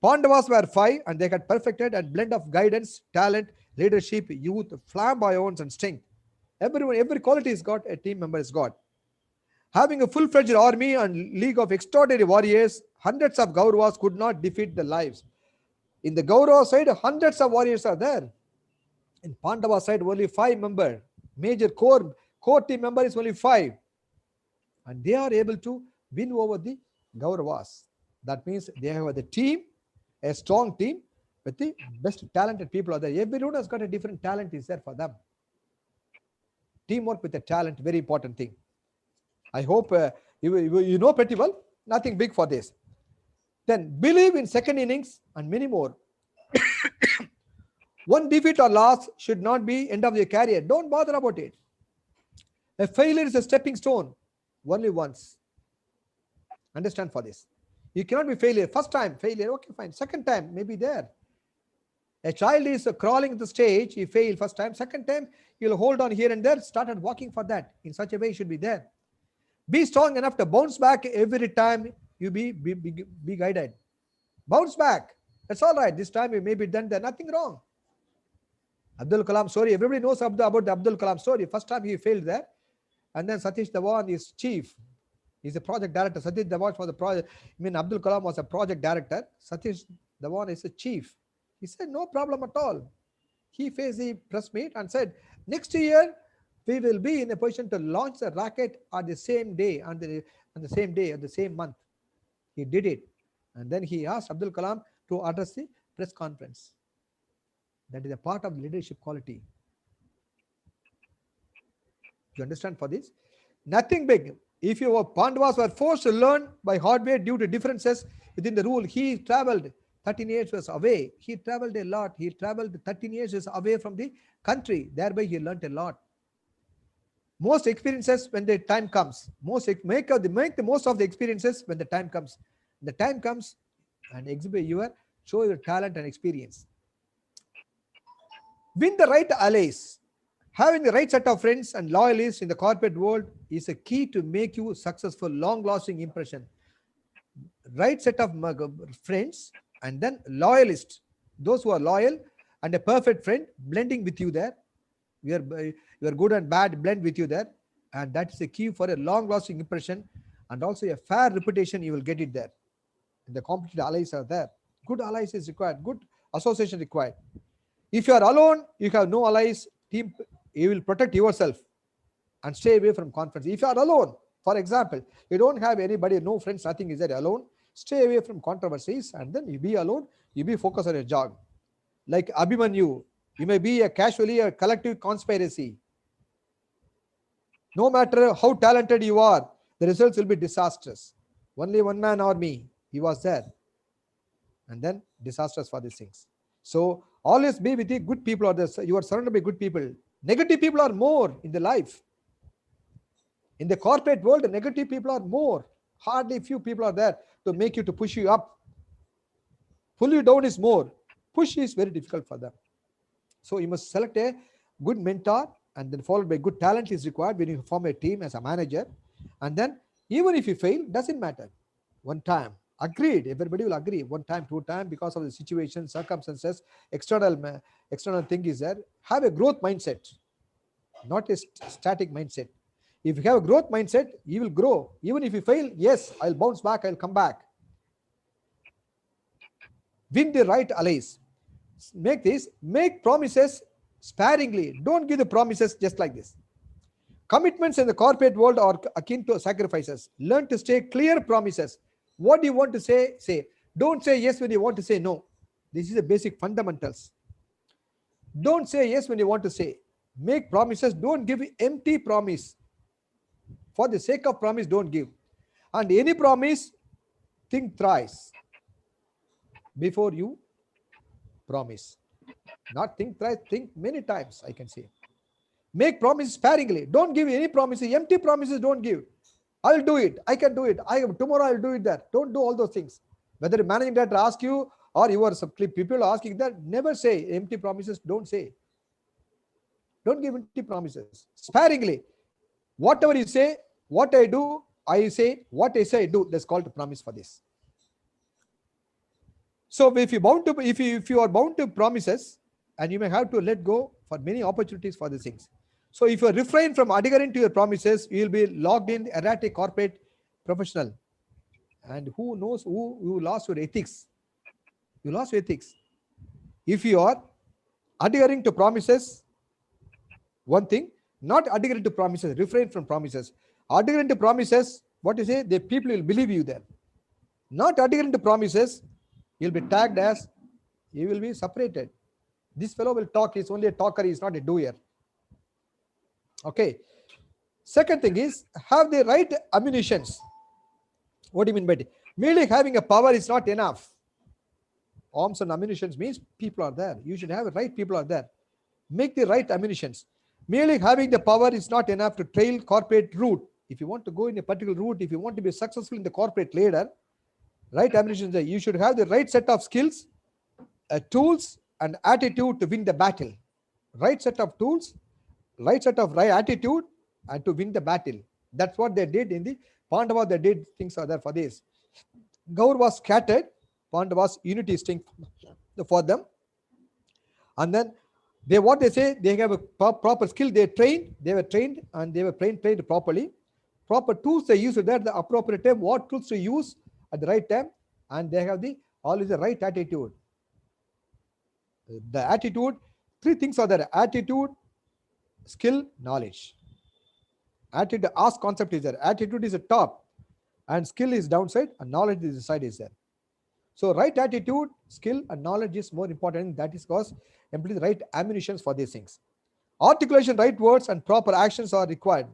Pandavas were 5 and they had perfected a blend of guidance, talent, leadership, youth, flamboyance and strength. Everyone, every quality is got, a team member is got. Having a full-fledged army and league of extraordinary warriors, hundreds of Kauravas could not defeat the lives. In the Kaurava side, hundreds of warriors are there. In Pandava side, only 5 members. Major core team member is only 5. And they are able to win over the Kauravas. That means they have the team, a strong team with the best talented people are there. Everyone has got a different talent is there for them. Teamwork with the talent, very important thing. I hope you know pretty well. Nothing big for this. Then believe in second innings and many more. One defeat or loss should not be end of your career. Don't bother about it. A failure is a stepping stone. Only once. Understand for this. You cannot be failure. First time failure, okay, fine. Second time, maybe there. A child is crawling the stage, he failed first time. Second time, he'll hold on here and there, started walking for that. In such a way, he should be there. Be strong enough to bounce back every time you be guided. Bounce back. That's all right. This time you may be done there. Nothing wrong. Abdul Kalam story. Everybody knows about the Abdul Kalam story. First time he failed there. And then Satish Dhawan is chief. He's a project director. Satish Dhawan was the project. Abdul Kalam was a project director. Satish Dhawan is a chief. He said, no problem at all. He faced the press meet and said, next year, we will be in a position to launch the rocket on the same day, on the same day, on the same month. He did it. And then he asked Abdul Kalam to address the press conference. That is a part of leadership quality. You understand for this? Nothing big. If your Pandavas were forced to learn by hard way due to differences within the rule, he traveled 13 years was away. He traveled a lot. He traveled 13 years away from the country. Thereby he learned a lot. Most experiences when the time comes. Make the most of the experiences when the time comes. The time comes and exhibit show your talent and experience. Win the right allies. Having the right set of friends and loyalists in the corporate world is a key to make you successful, long-lasting impression. Right set of friends and then loyalists, those who are loyal and a perfect friend blending with you there. Your good and bad blend with you there, and that is the key for a long-lasting impression and also a fair reputation. You will get it there. And the competent allies are there. Good allies is required. Good association required. If you are alone, you have no allies. Team, you will protect yourself and stay away from conflicts. If you are alone, for example, you don't have anybody, no friends, nothing is there, alone. Stay away from controversies and then you be alone. You be focused on your job. Like Abhimanyu, you may be casually a collective conspiracy. No matter how talented you are, the results will be disastrous. Only one man army, he was there. And then disastrous for these things. So always be with the good people. You are surrounded by good people. Negative people are more in the life. In the corporate world, the negative people are more. Hardly few people are there to make you, to push you up. Pull you down is more. Push is very difficult for them. So you must select a good mentor and then followed by good talent is required when you form a team as a manager. And then even if you fail, doesn't matter. One time, agreed, everybody will agree. One time, 2 times, because of the situation, circumstances, external thing is there. Have a growth mindset, not a static mindset. If you have a growth mindset, you will grow. Even if you fail, yes, I'll bounce back, I'll come back. Win the right allies. Make promises sparingly. Don't give the promises just like this. Commitments in the corporate world are akin to sacrifices. Learn to stay clear promises. What do you want to say? Say. Don't say yes when you want to say no. This is the basic fundamentals. Don't say yes when you want to say. Make promises. Don't give empty promise. For the sake of promise, don't give. And any promise, think thrice before you promise. Not think thrice, think many times, I can say. Make promises sparingly. Don't give any promises. Empty promises don't give. I'll do it. I can do it. Tomorrow I'll do it that. Don't do all those things. Whether a managing director asks you or you are people asking that, never say empty promises. Don't say. Don't give empty promises. Sparingly. Whatever you say, what I do, I say. What I say, I do. That's called a promise for this. So if you are bound to promises, and you may have to let go for many opportunities for these things. So if you refrain from adhering to your promises, you will be locked in erratic corporate professional. And who knows who you lost your ethics? You lost your ethics. If you are adhering to promises, one thing, not adhering to promises, refrain from promises. Adhering to promises, what you say, the people will believe you then. Not adhering to promises, you'll be tagged as, you will be separated. This fellow will talk, he's only a talker, he's not a doer. Okay. Second thing is, have the right ammunitions. What do you mean by it? Merely having a power is not enough. Arms and ammunitions means people are there. You should have the right people are there. Make the right ammunitions. Merely having the power is not enough to trail corporate route. If you want to go in a particular route, if you want to be successful in the corporate ladder, right ammunitions, you should have the right set of skills, tools, and attitude to win the battle. Right set of tools, right set of attitude, and to win the battle. That's what they did in the Pandava. They did things are there for this. Gaur was scattered. Pandavas unity strength for them. And then what they say, they have a proper skill. They were trained, and they were trained properly. Proper tools they use at the appropriate time. What tools to use at the right time, and they have always the right attitude. The attitude, three things are there: attitude, skill, knowledge. Attitude, ask concept is there. Attitude is the top, and skill is downside, and knowledge is the side is there. So right attitude, skill, and knowledge is more important. That is because employ the right ammunitions for these things. Articulation, right words, and proper actions are required.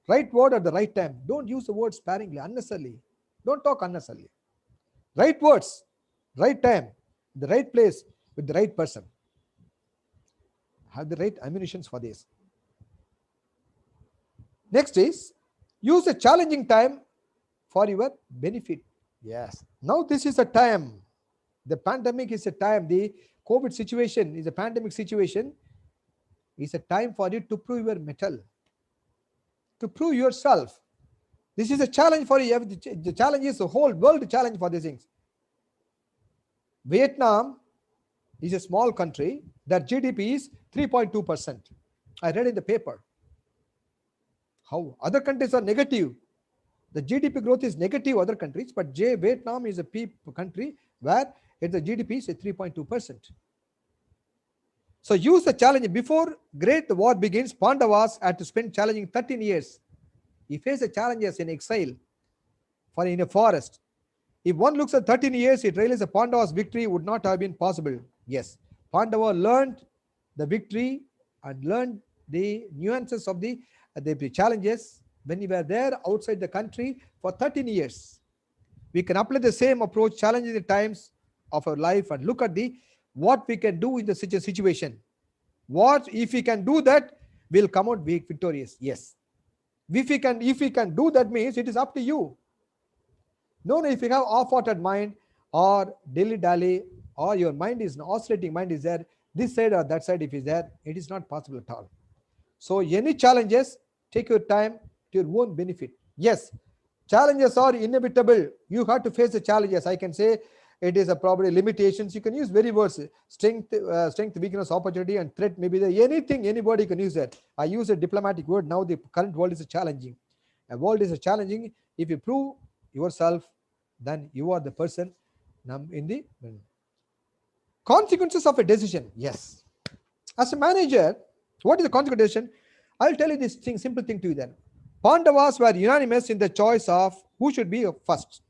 Right word at the right time. Don't use the word sparingly, unnecessarily. Don't talk unnecessarily. Right words, right time, the right place, with the right person. Have the right ammunitions for this. Next is, use a challenging time for your benefit. Yes. Now this is a time. The pandemic is a time. The COVID situation is a pandemic situation. It's a time for you to prove your mettle, to prove yourself. This is a challenge for you. The challenge is the whole world challenge for these things. Vietnam is a small country. Their GDP is 3.2%. I read in the paper. How other countries are negative. The GDP growth is negative other countries, but Vietnam is a country where the GDP is 3.2%. So use the challenge. Before Great War begins, Pandavas had to spend challenging 13 years. He faced the challenges in exile in a forest. If one looks at 13 years, it realizes the Pandavas' victory would not have been possible. Yes, Pandava learned the victory and learned the nuances of the challenges when we were there outside the country for 13 years. We can apply the same approach, challenging the times of our life, and look at what we can do in the situation. What if we can do that, we'll come out victorious. Yes. If we can do that, means it is up to you. No, if you have half-hearted mind or dilly-dally, or your mind is an oscillating mind is there, this side or that side if is there, it is not possible at all. So any challenges, take your time to your own benefit. Yes, challenges are inevitable. You have to face the challenges. I can say it is a probably limitations. You can use very words: strength, weakness, opportunity, and threat. Maybe anything, anybody can use that. I use a diplomatic word. Now the current world is challenging. A world is challenging. If you prove yourself, then you are the person in the Consequences of a decision. Yes. As a manager, what is the consequence of decision? I'll tell you this thing, simple thing to you then. Pandavas were unanimous in the choice of who should be first.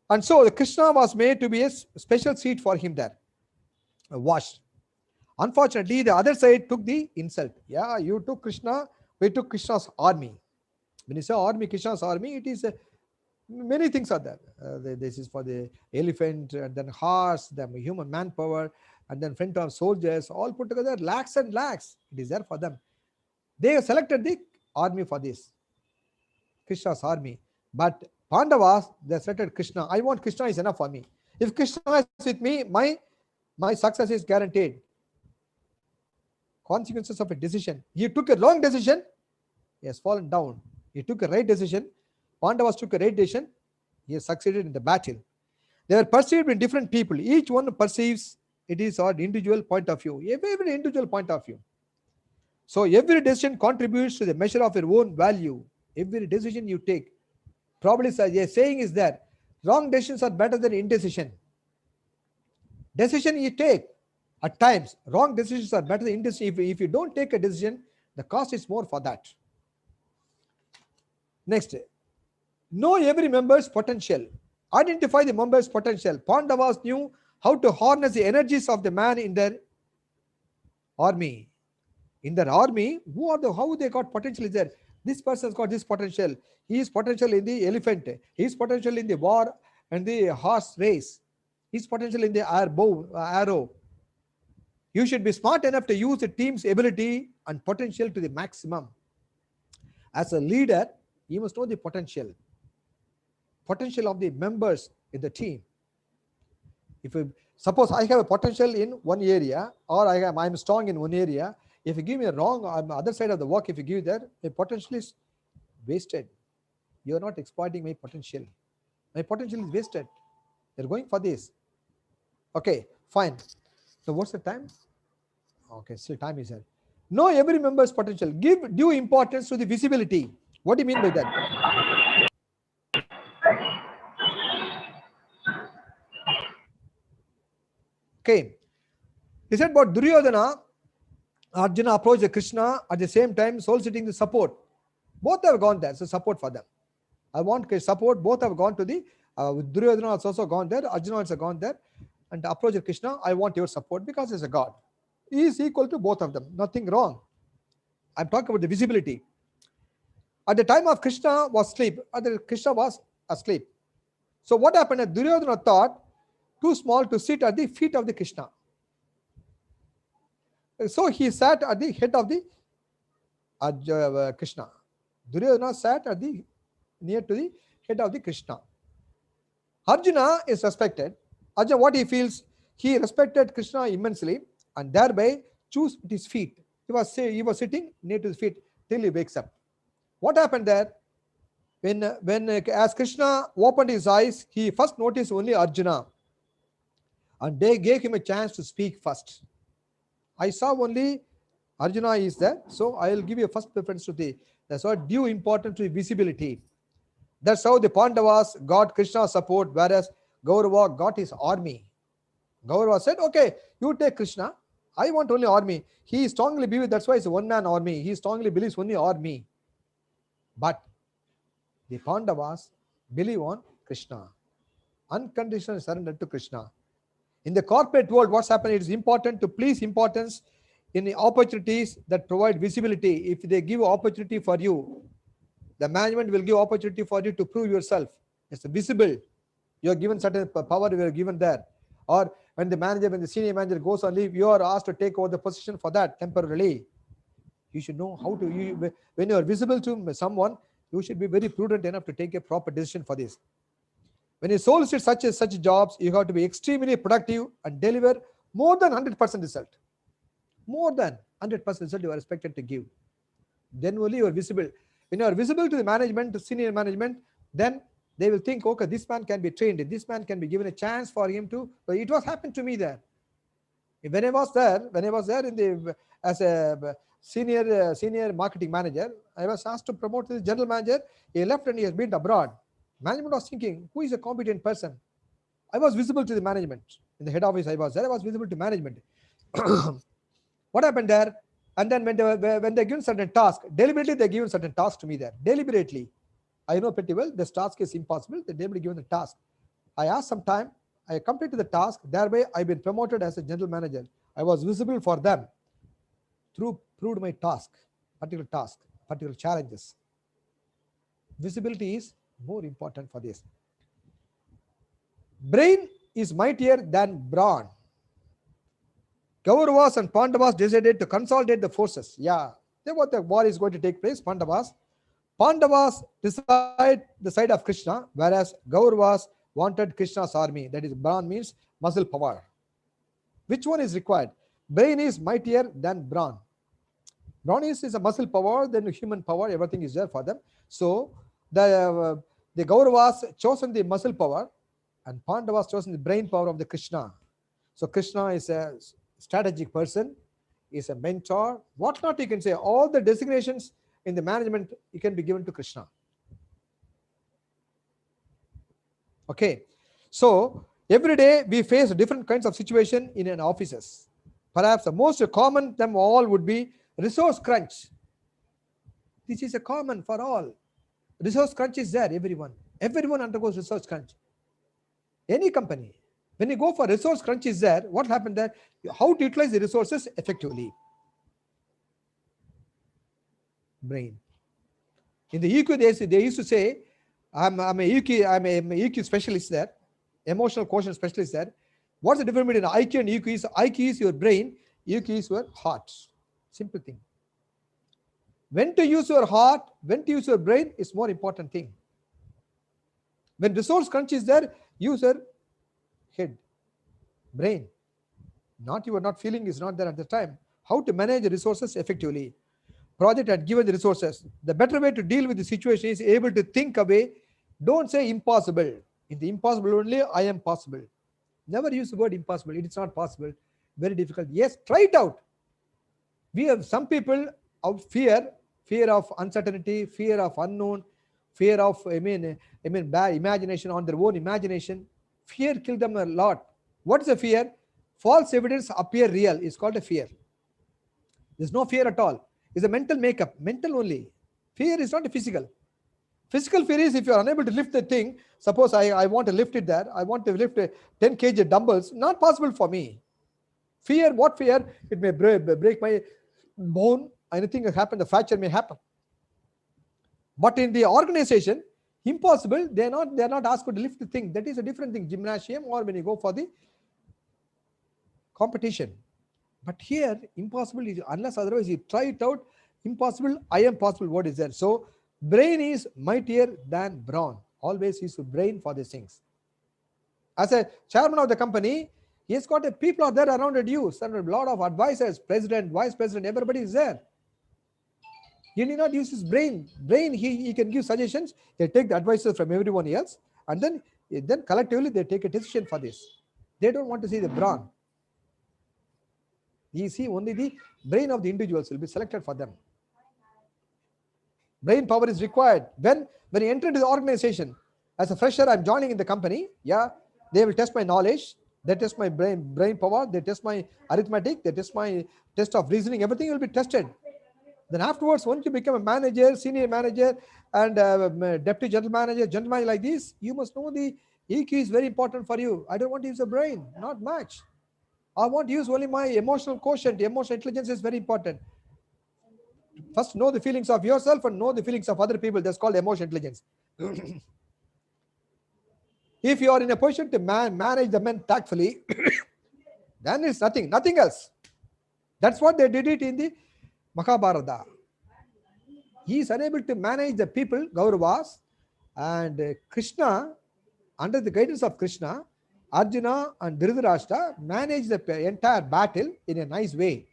And so the Krishna was made to be a special seat for him there. Washed. Unfortunately, the other side took the insult. Yeah, you took Krishna, we took Krishna's army. When you say army, Krishna's army, it is many things are there. This is for the elephant, and then horse, then human manpower, and then front of soldiers, all put together, lakhs and lakhs. It is there for them. They have selected the army for this, Krishna's army. But Pandavas, they selected Krishna. I want Krishna is enough for me. If Krishna is with me, my success is guaranteed. Consequences of a decision. He took a wrong decision, he has fallen down. He took a right decision. Pandavas took a right decision. He has succeeded in the battle. They are perceived in different people. Each one perceives it is our individual point of view. Every individual point of view. So every decision contributes to the measure of your own value. Every decision you take. Probably a saying is that wrong decisions are better than indecision. Decision you take at times, wrong decisions are better than indecision. If you don't take a decision, the cost is more for that. Next, know every member's potential. Identify the member's potential. Pandavas knew how to harness the energies of the man in their army. In their army, how they got potential is there. This person's got this potential. He is potential in the elephant. He is potential in the war and the horse race. He is potential in the arrow. You should be smart enough to use the team's ability and potential to the maximum. As a leader, you must know the potential of the members in the team. If you suppose I have a potential in one area, or I'm strong in one area, if you give me a wrong on the other side of the work, if you give there, my potential is wasted. You are not exploiting my potential. My potential is wasted. You're going for this. Okay, fine. So what's the time? Okay, still time is here. Know every member's potential. Give due importance to the visibility. What do you mean by that? Okay. He said about Duryodhana, Arjuna approached Krishna at the same time soliciting the support. Both have gone there, so support for them. I want support. Both have gone to the Duryodhana has also gone there. Arjuna has gone there and approached Krishna. I want your support because he's a god. He is equal to both of them. Nothing wrong. I'm talking about the visibility. At the time of Krishna was asleep. So what happened? Duryodhana thought too small to sit at the feet of the Krishna. So he sat at the head of the Krishna. Duryodhana sat at the near to the head of the Krishna. Arjuna is respected. Arjuna, what he feels, he respected Krishna immensely and thereby chose his feet. He was sitting near to his feet till he wakes up. What happened there? When as Krishna opened his eyes, he first noticed only Arjuna, and they gave him a chance to speak first. I saw only Arjuna is there, so I will give you first preference to the. That's what due importance to visibility. That's how the Pandavas got Krishna's support, whereas Kaurava got his army. Kaurava said, "Okay, you take Krishna. I want only army." He strongly believes that's why it's a one-man army. He strongly believes only army. But the Pandavas believe on Krishna. Unconditional surrender to Krishna. In the corporate world, what's happening? It is important to place importance in the opportunities that provide visibility. If they give opportunity for you, the management will give opportunity for you to prove yourself. It's visible. You are given certain power, you are given there. Or when the senior manager goes on leave, you are asked to take over the position for that temporarily. You should know how to, when you are visible to someone, you should be very prudent enough to take a proper decision for this. When you solicit such jobs, you have to be extremely productive and deliver more than 100% result. More than 100% result you are expected to give. Then only you are visible. When you are visible to the management, to senior management, then they will think, okay, this man can be trained. This man can be given a chance for him to. But it was happened to me there. When I was there as a senior marketing manager, I was asked to promote the general manager. He left and he has been abroad. Management was thinking, who is a competent person? I was visible to the management. In the head office, I was there. I was visible to management. What happened there? And then when they given certain task, deliberately they given certain task to me there. Deliberately, I know pretty well this task is impossible. They deliberately given the task. I asked some time. I completed the task. Thereby, I've been promoted as a general manager. I was visible for them through proved my task, particular challenges. Visibility is more important for this. Brain is mightier than brawn. Kauravas and Pandavas decided to consolidate the forces. Yeah, they what the war is going to take place. Pandavas decide the side of Krishna, whereas Kauravas wanted Krishna's army. That is, brawn means muscle power. Which one is required? Brain is mightier than brawn. Brawn is a muscle power, then human power, everything is there for them. So the Kauravas chosen the muscle power and Pandavas chosen the brain power of the Krishna. So Krishna is a strategic person, is a mentor, what not you can say. All the designations in the management it can be given to Krishna. Okay, so every day we face different kinds of situation in an offices. Perhaps the most common them all would be resource crunch. This is a common for all. Resource crunch is there, everyone undergoes resource crunch. Any company, when you go for resource crunch is there, what happened there? How to utilize the resources effectively. Brain. In the EQ, they used to say, I'm a EQ specialist there, emotional quotient specialist there. What's the difference between IQ and EQ? IQ is your brain, EQ is your heart. Simple thing. When to use your heart, when to use your brain is more important thing. When resource crunch is there, use your head, brain. Not you are not feeling is not there at the time. How to manage the resources effectively. Project had given the resources. The better way to deal with the situation is able to think away. Don't say impossible. In the impossible only, I am possible. Never use the word impossible. It is not possible. Very difficult. Yes, try it out. We have some people of fear of uncertainty, fear of unknown, fear of bad imagination on their own imagination. Fear kills them a lot. What is a fear? False evidence appear real. It's called a fear. There's no fear at all. It's a mental makeup, mental only. Fear is not a physical. Physical fear is if you are unable to lift the thing. Suppose I want to lift it there. I want to lift 10 kg dumbbells. Not possible for me. Fear, what fear? It may break my bone. Anything can happen. The fracture may happen. But in the organization, impossible. They are not asked to lift the thing. That is a different thing. Gymnasium or when you go for the competition. But here, impossible is unless otherwise you try it out. Impossible, I am possible. What is there? So brain is mightier than brawn. Always use the brain for these things. As a chairman of the company, he has got people are there around you. A lot of advisors, president, vice president, everybody is there. He need not use his brain. He can give suggestions. They take the advices from everyone else, and then collectively they take a decision for this. They don't want to see the brawn. You see, only the brain of the individuals will be selected for them. Brain power is required. When you enter into the organization, as a fresher, I'm joining in the company. Yeah, they will test my knowledge. They test my brain power. They test my arithmetic. They test my test of reasoning. Everything will be tested. Then afterwards, once you become a manager, senior manager, and deputy general manager like this, you must know the EQ is very important for you. I don't want to use the brain, not much. I want to use only my emotional quotient. Emotional intelligence is very important. First, know the feelings of yourself and know the feelings of other people. That's called emotional intelligence. If you are in a position to manage the men tactfully, then it's nothing else. That's what they did it in the Mahabharata. He is unable to manage the people, Kauravas, and Krishna, under the guidance of Krishna, Arjuna and Dhritarashtra manage the entire battle in a nice way.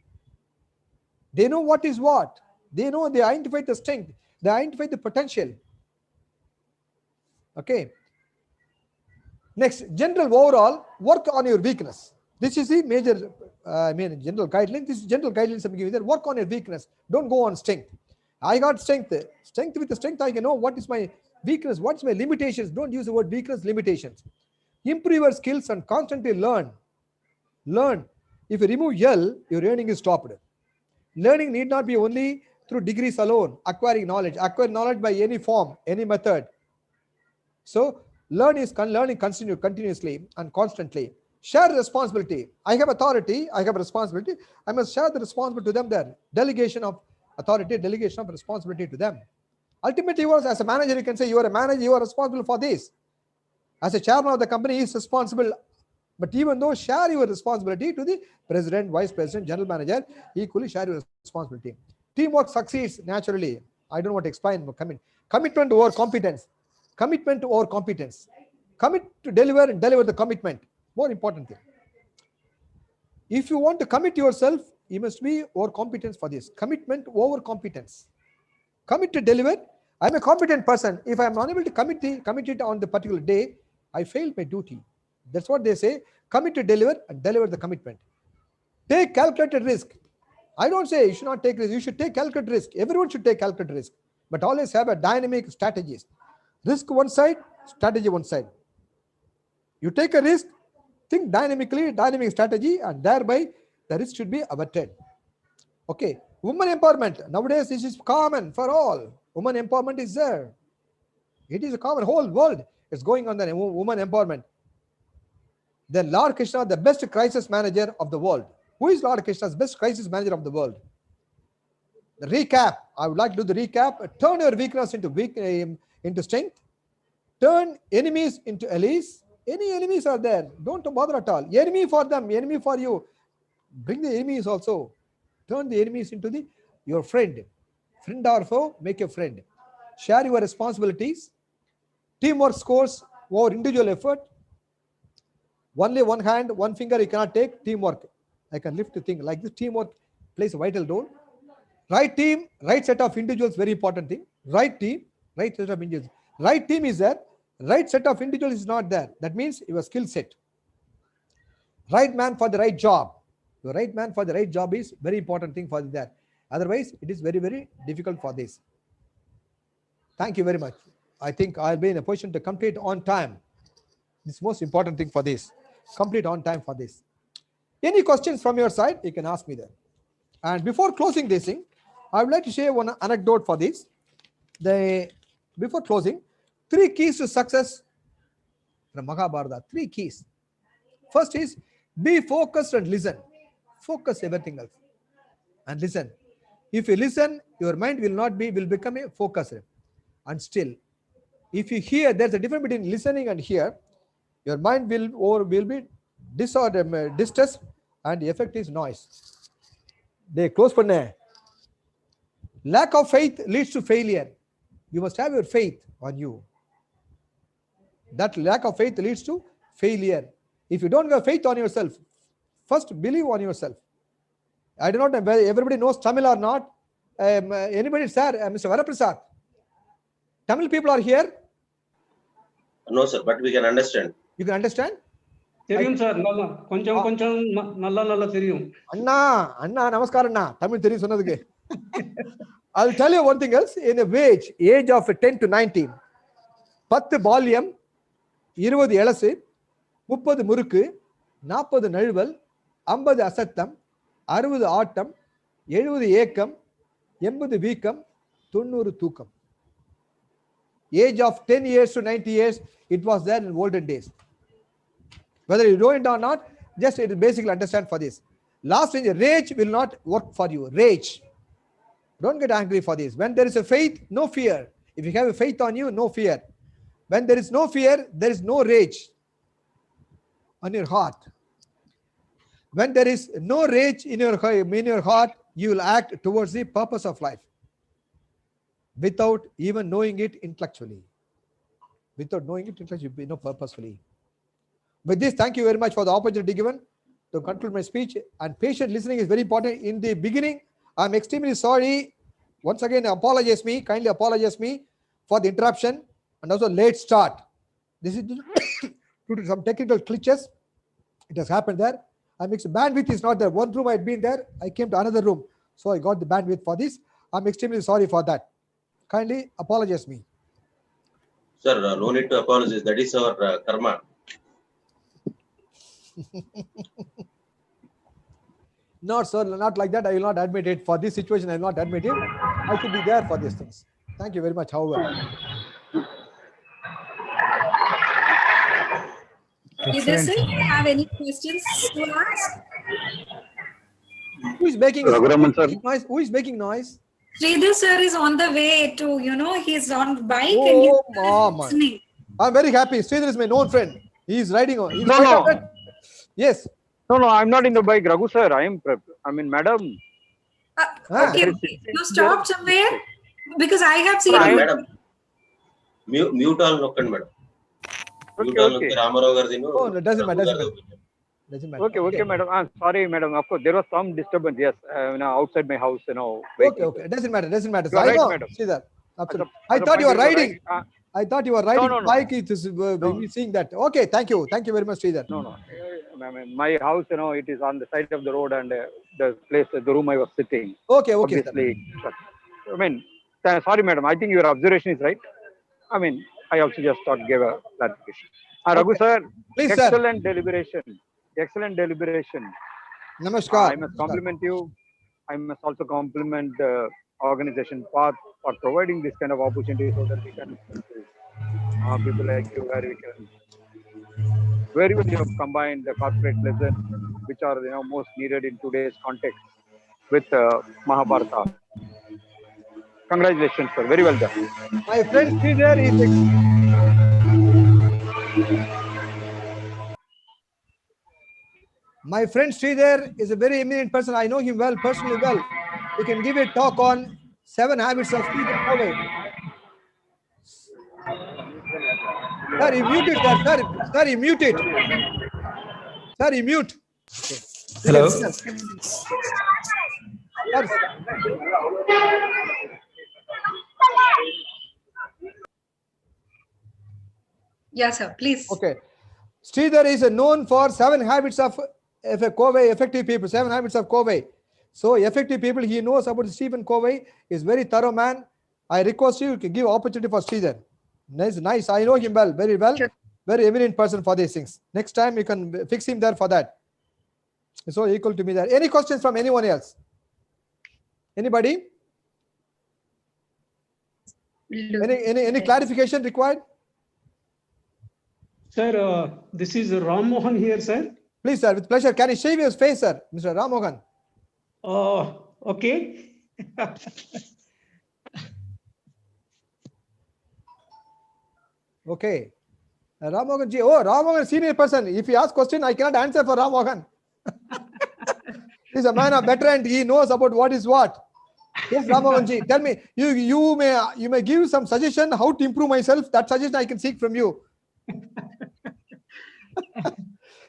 They know what is what. They know, they identify the strength. They identify the potential. Okay. Next, general overall, work on your weakness. This is the major, general guideline. This is general guidelines I'm giving there. Work on your weakness. Don't go on strength. I got strength. Strength with the strength, I can know what is my weakness, what's my limitations. Don't use the word weakness, limitations. Improve your skills and constantly learn. Learn. If you remove L, your learning is stopped. Learning need not be only through degrees alone, acquiring knowledge. Acquire knowledge by any form, any method. So learning continuously and constantly. Share responsibility. I have authority, I have responsibility. I must share the responsibility to them there. Delegation of authority, delegation of responsibility to them. Ultimately, you are, as a manager, you can say you are a manager, you are responsible for this. As a chairman of the company, he is responsible. But even though share your responsibility to the president, vice president, general manager, equally share your responsibility. Teamwork succeeds naturally. I don't want to explain. Commitment over competence. Commitment over competence. Commit to deliver and deliver the commitment. More important thing. If you want to commit yourself, you must be over competence for this. Commitment over competence. Commit to deliver. I'm a competent person. If I'm unable to commit it on the particular day, I failed my duty. That's what they say. Commit to deliver and deliver the commitment. Take calculated risk. I don't say you should not take risk. You should take calculated risk. Everyone should take calculated risk. But always have a dynamic strategies. Risk one side, strategy one side. You take a risk, think dynamically, dynamic strategy, and thereby the risk should be averted. Okay. Women empowerment. Nowadays, this is common for all. Women empowerment is there. It is a common whole world. It's going on the women empowerment. Then Lord Krishna, the best crisis manager of the world. Who is Lord Krishna's best crisis manager of the world? The recap. I would like to do the recap. Turn your weakness into strength. Turn enemies into allies. Any enemies are there. Don't bother at all. Enemy for them, enemy for you. Bring the enemies also. Turn the enemies into your friend. Friend or foe, make a friend. Share your responsibilities. Teamwork scores over individual effort. Only one hand, one finger you cannot take. Teamwork. I can lift the thing like this. Teamwork plays a vital role. Right team, right set of individuals, very important thing. Right team, right set of individuals. Right team is there. Right set of individuals is not there. That means your skill set. Right man for the right job. The right man for the right job is very important thing for that. Otherwise, it is very, very difficult for this. Thank you very much. I think I'll be in a position to complete on time. This is most important thing for this. Complete on time for this. Any questions from your side, you can ask me there. And before closing this thing, I would like to share one anecdote for this. Before closing, 3 keys to success from Mahabharata. 3 keys. First is be focused and listen. Focus everything else and listen. If you listen, your mind will become a focuser. And still, if you hear, there's a difference between listening and hear. Your mind will be distressed, and the effect is noise. They close panna. Lack of faith leads to failure. You must have your faith on you. That lack of faith leads to failure. If you don't have faith on yourself, first believe on yourself. I do not know whether everybody knows Tamil or not. Anybody, sir? Mr. Varaprasad. Tamil people are here? No, sir, but we can understand. You can understand? தெரியும் sir நல்லா கொஞ்சம் கொஞ்சம் நல்லா தெரியும் அண்ணா நமஸ்காரம் அண்ணா தமிழ் தெரியும் சொன்னதுக்கு. I'll tell you one thing else. In a age of 10 to 19, 10 பால்யம், 20 எலசு, 30 முறுக்கு, 40 நழுவல், 50 அசத்தம், 60 ஆட்டம், 70 ஏக்கம், 80 வீக்கம், 90 தூக்கம். Age of 10 years to 90 years, it was there in olden days. Whether you know it or not, just it is basically understand for this. Last thing, rage will not work for you. Rage. Don't get angry for this. When there is a faith, no fear. If you have a faith on you, no fear. When there is no fear, there is no rage on your heart. When there is no rage in your heart, you will act towards the purpose of life without even knowing it intellectually. Without knowing it intellectually, you know purposefully. With this, thank you very much for the opportunity given to conclude my speech. And patient listening is very important. In the beginning, I'm extremely sorry. Once again, kindly apologize me for the interruption and also late start. This is due to some technical glitches. It has happened there. Bandwidth is not there. One room I had been there. I came to another room. So I got the bandwidth for this. I'm extremely sorry for that. Kindly apologize me. Sir, no need to apologize. That is our karma. Not sir, not like that. I will not admit it. For this situation, I will not admit it. I should be there for these things. Thank you very much. However, Sridhar sir, you have any questions to ask? who is making Raghuram sir. noise? Who is making noise? Sridhar sir is on the way to, he's on bike and he's Oh, man. listening. I'm very happy. Sridhar is my known friend. He is riding on. He's No, right no. on that. Yes. No, I'm not in the bike, Raghu sir. I mean, madam. Ah. Okay, okay. You stopped somewhere? Because I have seen. I am- Madam, mute all nokkanడి madam. Okay, Mute all okay. nokki Ramarao garidinu. Oh, no, doesn't matter, Raghu doesn't gaరిది opinion. Doesn't matter. Okay, madam. Sorry, madam. Of course, there was some disturbance. Yes, outside my house, Okay, okay. Doesn't matter. Doesn't matter. You are I right, know. madam. Sridhar. Absolutely. As I a thought you were point, riding. right, I thought you were riding no, no. bike. It is seeing that. Okay, thank you. Thank you very much, Sridhar. No. I mean, my house, it is on the side of the road, and the place, the room I was sitting. Okay, okay. Sir. Obviously, I mean, sorry, madam. I think your observation is right. I mean, I also just thought gave a clarification. Raghu sir, Please, sir. excellent deliberation. Excellent deliberation. Namaskar. I must compliment you. I must also compliment the organization PATH for providing this kind of opportunity so that we can people like you, where you have combined the corporate lessons, which are most needed in today's context, with Mahabharata. Congratulations, sir. Very well done. My friend Sridhar is My friend Sridhar is a very eminent person. I know him well, personally well. He can give a talk on 7 habits of Stephen Covey. Sir, you muted that. Sir, you muted. Sir, you mute. Hello. Sir, Yes, sir. Please. okay. Sridhar is known for 7 habits of Covey, effective people, 7 habits of Covey. So effective people, he knows about Stephen Covey, is very thorough man. I request you to give opportunity for Sridhar. Nice. I know him well, very well. Sure. Very eminent person for these things. Next time you can fix him there for that. So equal to me there. Any questions from anyone else? Anybody? We'll do. Any clarification required? Sir, this is Ram Mohan here, sir. Please, sir, with pleasure. Can you shave your face, sir? Mr. Ramohan. Okay. Okay. Ramohan ji. Oh, Ramohan, senior person. If you ask question, I cannot answer for Ramohan. He's a man of veteran. He knows about what is what. Yes, Ramohan ji. Tell me, you may give some suggestion how to improve myself. That suggestion I can seek from you.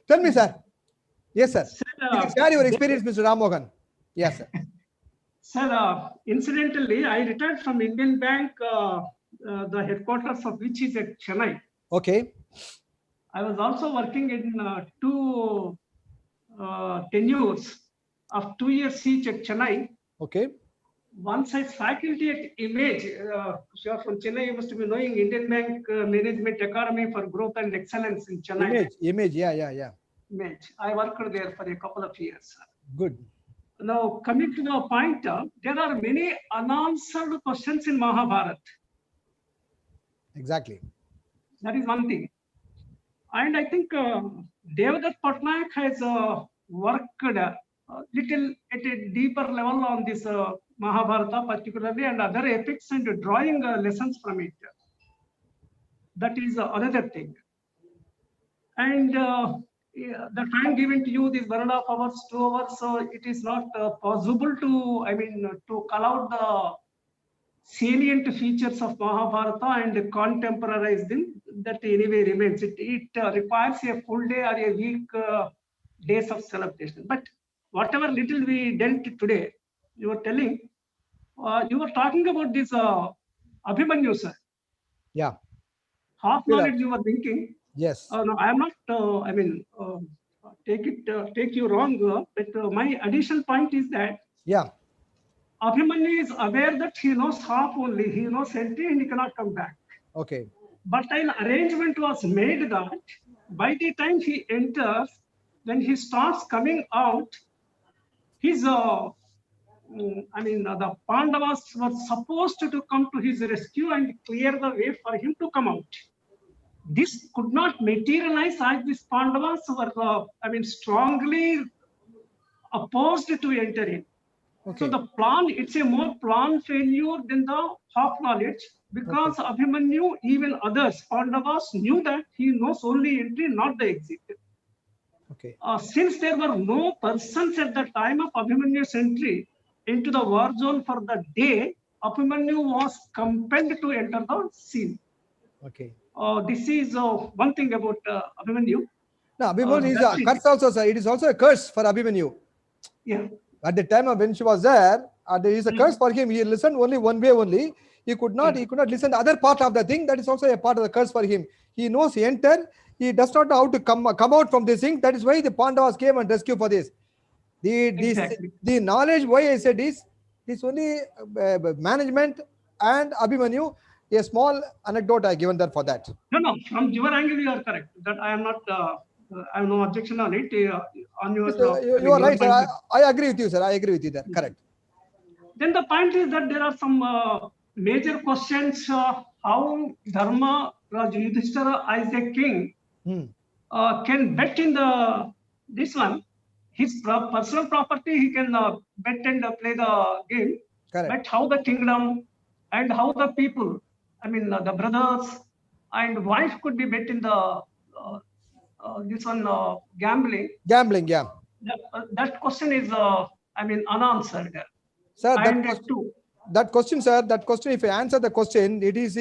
Tell me, sir. Yes, sir. You can share your experience, Mr. Ramohan. Yes, sir. Sir, incidentally, I retired from Indian Bank, the headquarters of which is at Chennai. Okay. I was also working in 2 tenures of 2 years each at Chennai. Okay. Once as faculty at Image, you are from Chennai, you must be knowing Indian Bank Management Academy for Growth and Excellence in Chennai. Image. Yeah. Image. I worked there for a couple of years. Good. Now, coming to the point, there are many unanswered questions in Mahabharata. Exactly. That is one thing. And I think Devdutt Patnaik has worked a little at a deeper level on this Mahabharata particularly and other epics and drawing lessons from it. That is another thing. And the time given to you, this 1.5 hours, 2 hours, so it is not possible to call out the salient features of Mahabharata and contemporize them. That anyway remains. It requires a full day or a week days of celebration. But whatever little we dealt today, you were telling, you were talking about this Abhimanyu, sir. Yeah. Half knowledge you were thinking. Yes. No, I am not, take you wrong, but my additional point is that Yeah. Abhimanyu is aware that he knows half only, he knows entry and he cannot come back. Okay. But an arrangement was made that by the time he enters, when he starts coming out, he his, the Pandavas were supposed to come to his rescue and clear the way for him to come out. This could not materialize as these Pandavas were, strongly opposed to enter in. Okay. So the plan, it's a more plan failure than the half knowledge, because Abhimanyu, even others, Pandavas, knew that he knows only entry, not the exit. Okay. Since there were no persons at the time of Abhimanyu's entry into the war zone for the day, Abhimanyu was compelled to enter the scene. Okay. This is one thing about Abhimanyu. Now, Abhimanyu is that's a it. curse also, sir. It is also a curse for Abhimanyu. Yeah. At the time of when she was there, there is a curse for him. He listened only one way only. He could not listen the other part of the thing. That is also a part of the curse for him. He knows he enter. He does not know how to come out from this thing. That is why the Pandavas came and rescue for this. The knowledge why I said is this only management and Abhimanyu. A small anecdote I given there for that. No. From your angle, you are correct. That I am not. I have no objection on it. On your. You are right, sir. I agree with you, sir. I agree with you there. Correct. Then the point is that there are some major questions. How Dharma, Yudhishthira as a king can bet in this one. His personal property, he can bet and play the game. Correct. But how the kingdom and how the people, the brothers and wife could be bet in the this one gambling. Gambling, yeah. That question is unanswered. Sir, And that question, sir, that question, if you answer the question, it is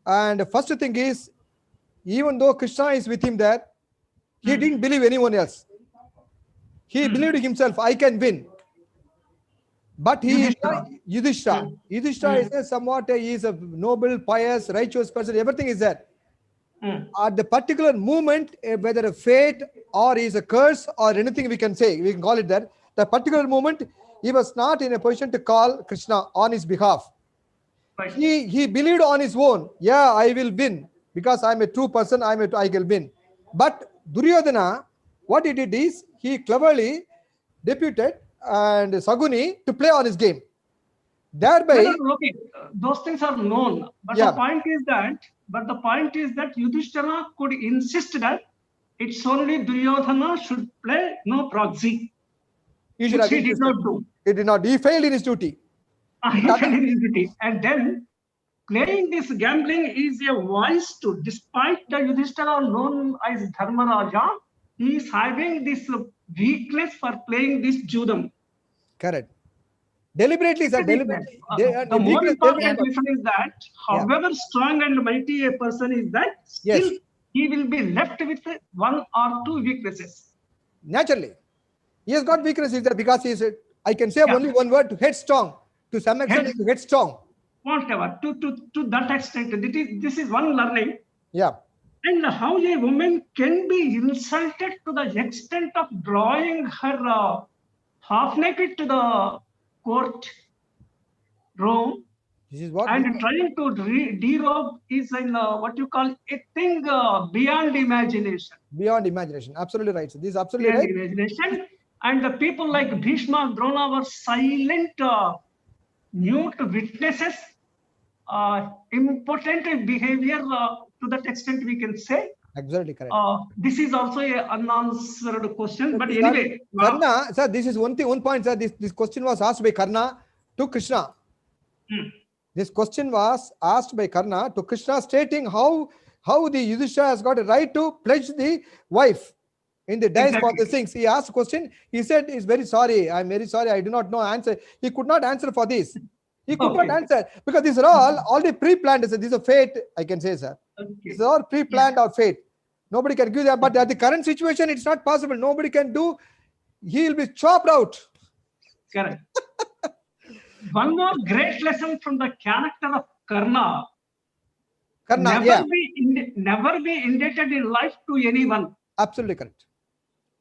and the first thing is, even though Krishna is with him there, he didn't believe anyone else. He believed himself, I can win. But he is not Yudhishthira. Yudhishthira is a noble, pious, righteous person. Everything is there. At the particular moment, whether a fate or is a curse or anything we can say, we can call it that. The particular moment, he was not in a position to call Krishna on his behalf. Right. He believed on his own. Yeah, I will win because I'm a true person. I will win. But Duryodhana, what he did is he cleverly deputed and Saguni to play on his game. Thereby, okay, those things are known. But the point is that Yudhishthira could insist that it's only Duryodhana should play, no proxy. Which he did not do. He did not. He failed in his duty. And then playing this gambling is a wise tool. Despite the Yudhishthira known as Dharmaraja, he is having this weakness for playing this Judam. Correct. Deliberately, sir. Deliberately. The more important lesson is that, however strong and mighty a person is, that still he will be left with one or two weaknesses. Naturally, he has got weaknesses there because he is. I can say only one word: headstrong. To some extent, headstrong. Whatever. To that extent, this is one learning. Yeah. And how a woman can be insulted to the extent of drawing her half naked to the court room, this is what and trying to derobe is what you call a thing beyond imagination. Beyond imagination. Absolutely right. So this is absolutely right. Imagination. And the people like Bhishma, Drona were silent, mute witnesses, impotent behavior to that extent we can say. Absolutely correct. This is also an unanswered question. But anyway. Karna, sir, this is one point, sir. This question was asked by Karna to Krishna. This question was asked by Karna to Krishna, stating how the Yudhishthira has got a right to pledge the wife in the dice for the things. He asked a question. He said, "He's very sorry. I'm very sorry. I do not know answer." He could not answer for this. He could not answer because these are all already pre-planned. This is a fate, I can say, sir. These are all pre-planned or fate. Nobody can give that. But at the current situation, it's not possible. Nobody can do. He will be chopped out. Correct. One more great lesson from the character of Karna. Never be indebted in life to anyone. Absolutely correct.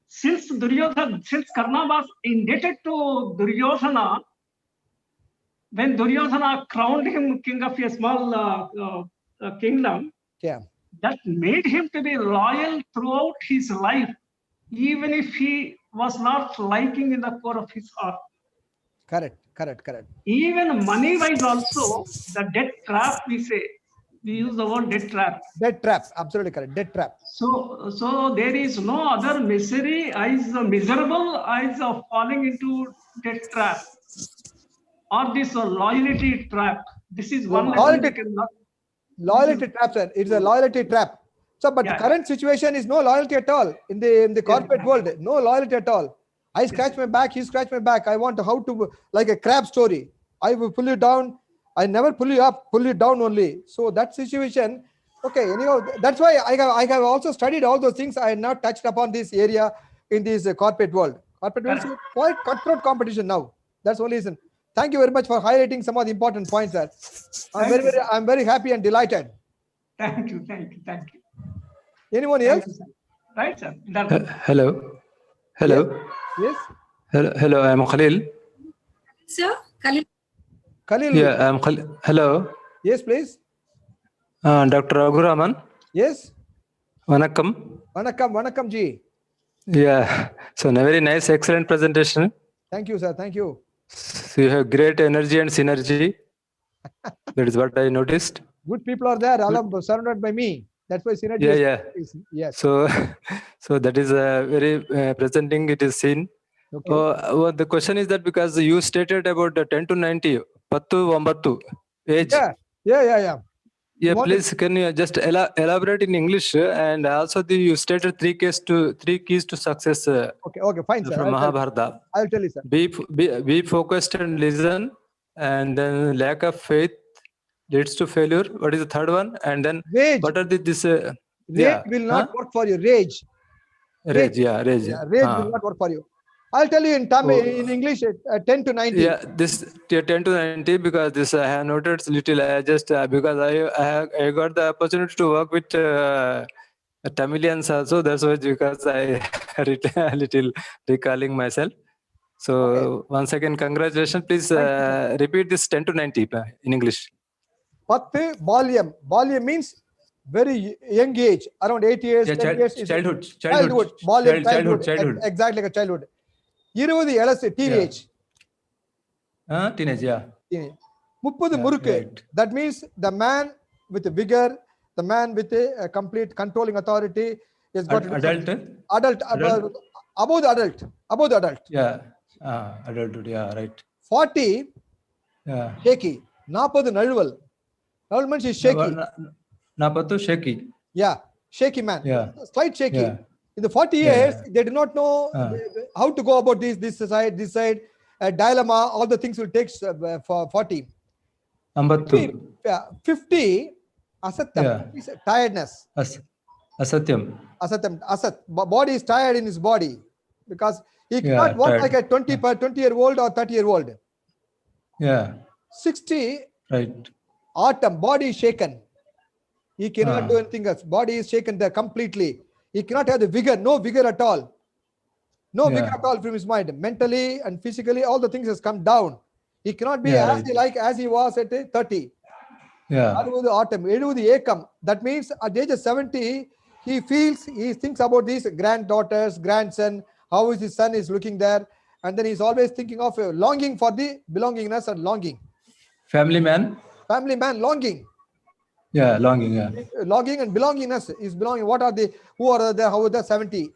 Since Karna was indebted to Duryodhana, when Duryodhana crowned him king of a small kingdom, that made him to be loyal throughout his life, even if he was not liking in the core of his heart. Correct, correct, correct. Even money-wise also, the debt trap we say, we use the word debt trap. Debt trap, absolutely correct. Debt trap. So there is no other misery as miserable as of falling into debt trap or this loyalty trap. This is one lesson we can learn. Loyalty trap, sir. It's a loyalty trap. So, but Yeah. current situation is no loyalty at all in the corporate world. No loyalty at all. I scratch my back, he scratch my back. I want how to, like a crab story. I will pull you down. I never pull you up, pull you down only. So that situation, okay, anyhow, that's why I have also studied all those things. I have not touched upon this area in this corporate world. Corporate world is quite cutthroat competition now. That's the only reason. Thank you very much for highlighting some of the important points, sir. I'm very happy and delighted. Thank you, thank you, thank you. Anyone else? Thank you, sir. Right, sir. Done. Hello. Hello. Yes. Hello. I'm Khalil. Sir, Khalil. Khalil. Yeah, I'm Khalil. Hello. Yes, please. Dr. Raguraman. Yes. Vanakkam. Vanakkam ji. Yeah. So, a very nice, excellent presentation. Thank you, sir. Thank you. So you have great energy and synergy. That is what I noticed. Good people are there, all are surrounded by me. That's why synergy. Yeah. Yes. So that is very presenting. It is seen. Okay. The question is that because you stated about the 10 to 90, Pattu Vambattu age. Yeah. Yeah, please can you just elaborate in English, and also you stated three keys to success. Okay, fine, sir. From Mahabharata. I'll tell you, sir. Be focused and listen, and then lack of faith leads to failure. What is the third one? And then Rage. what are this? Rage will not work for you. Rage. Rage. Rage will not work for you. I'll tell you in in English, 10 to 90. Yeah, this 10 to 90 because this I have noted little. I just because I got the opportunity to work with Tamilians also. That's why because I a little recalling myself. So once again, congratulations. Please repeat this 10 to 90 in English. Pattu Balyam. Balyam means very young age, around 8 years, 10 years. Childhood. Balyam, childhood. Exactly like a childhood. 20 elas teenage. Teenage, yeah. 30 Murukku. Right. That means the man with vigor, the man with a complete controlling authority has got adult. Above the adult. Yeah. Adulthood. Yeah. Right. 40 Yeah. shaky. 40 nalval. Nalval means is shaky. Napatu shaky. Yeah, shaky man. Yeah. Slight shaky. Yeah. In the 40 years, they do not know how to go about this side, dilemma, all the things will take for 40. 50, asatyam, is tiredness. Asatyam. Body is tired in his body because he cannot work like a 20-year-old or 30-year-old. Yeah. 60, right. Autumn, body is shaken. He cannot do anything else. Body is shaken there completely. He cannot have the vigor, no vigor at all. No vigor at all from his mind. Mentally and physically, all the things has come down. He cannot be as he was at 30. Yeah. Autumn. Ekam. That means at the age of 70, he thinks about these granddaughters, grandson, how his son is looking there. And then he's always thinking of longing for the belongingness and longing. Family man, longing. Yeah, longing, yeah. Longing and belongingness is belonging. What are they? Who are there? How are they? 70,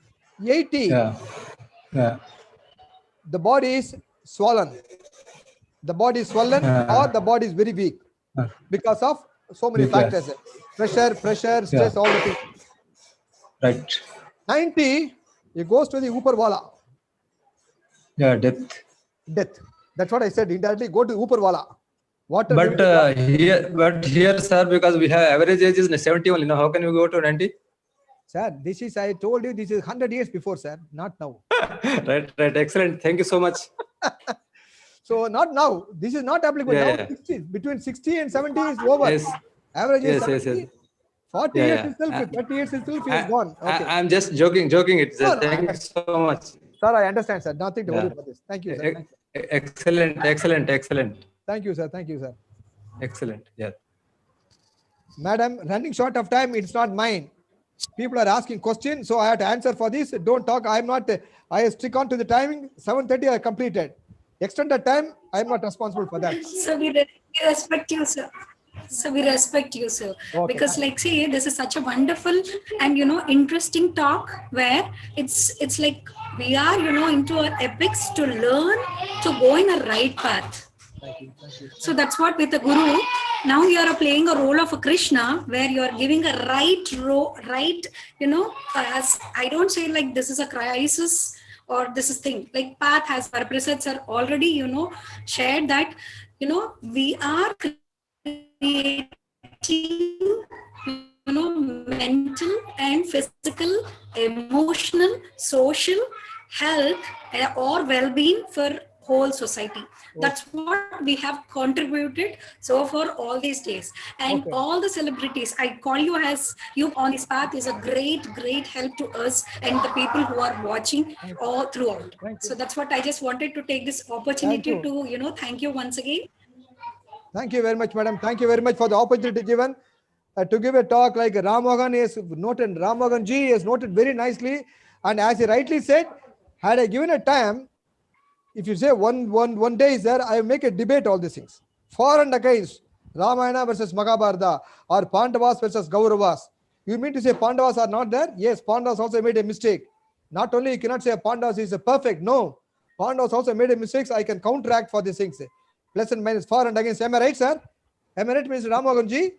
80. Yeah. The body is swollen. The body is swollen or the body is very weak because of so many factors. Pressure, stress, all the things. Right. 90, it goes to the Uparwala. Yeah, death. That's what I said. Indirectly, go to Uparwala. But here, sir, because we have average age is 70 only. Now, how can we go to 90? Sir, I told you, this is 100 years before, sir, not now. Right. Excellent. Thank you so much. So, not now. This is not applicable now. 60, between 60 and 70 is over. Yes. Average is 70. Yes. 40 years itself, 30 years itself is gone. Okay. I'm just joking. It. No, thank you so much. Sir, I understand, sir. Nothing to worry about this. Thank you, sir. Excellent. Thank you, sir. Excellent. Yeah. Madam, running short of time, it's not mine. People are asking questions, so I have to answer for this. Don't talk. I'm not. I stick on to the timing. 7:30 I completed. Extended time, I'm not responsible for that. So we respect you, sir. So we respect you, sir. Okay. Because like, see, this is such a wonderful and, interesting talk where it's like we are, into our epics to learn to go in a right path. So that's what with the Guru, now you are playing a role of a Krishna where you are giving a right, as I don't say like this is a crisis or this is thing, like path has Prasad sir already, shared that, we are creating, mental and physical, emotional, social health or well-being for whole society. That's what we have contributed so for all these days. And Okay. all the celebrities, I call you as you on this path is a great help to us and the people who are watching all throughout. So that's what I just wanted to take this opportunity Thank to, thank you once again. Thank you very much, madam. Thank you very much for the opportunity given to give a talk like Ram Mohan is noted. Ram Mohan ji is noted very nicely, and as he rightly said, had I given a time, if you say one day is there, I make a debate all these things for and against Ramayana versus Mahabharata or Pandavas versus Kauravas. You mean to say Pandavas are not there? Yes, Pandavas also made a mistake. Not only you cannot say Pandavas is a perfect. No, Pandavas also made a mistake. I can counteract for these things. Plus and minus, for and against. Am I right, sir? Am I right, Mr. Ramagan ji?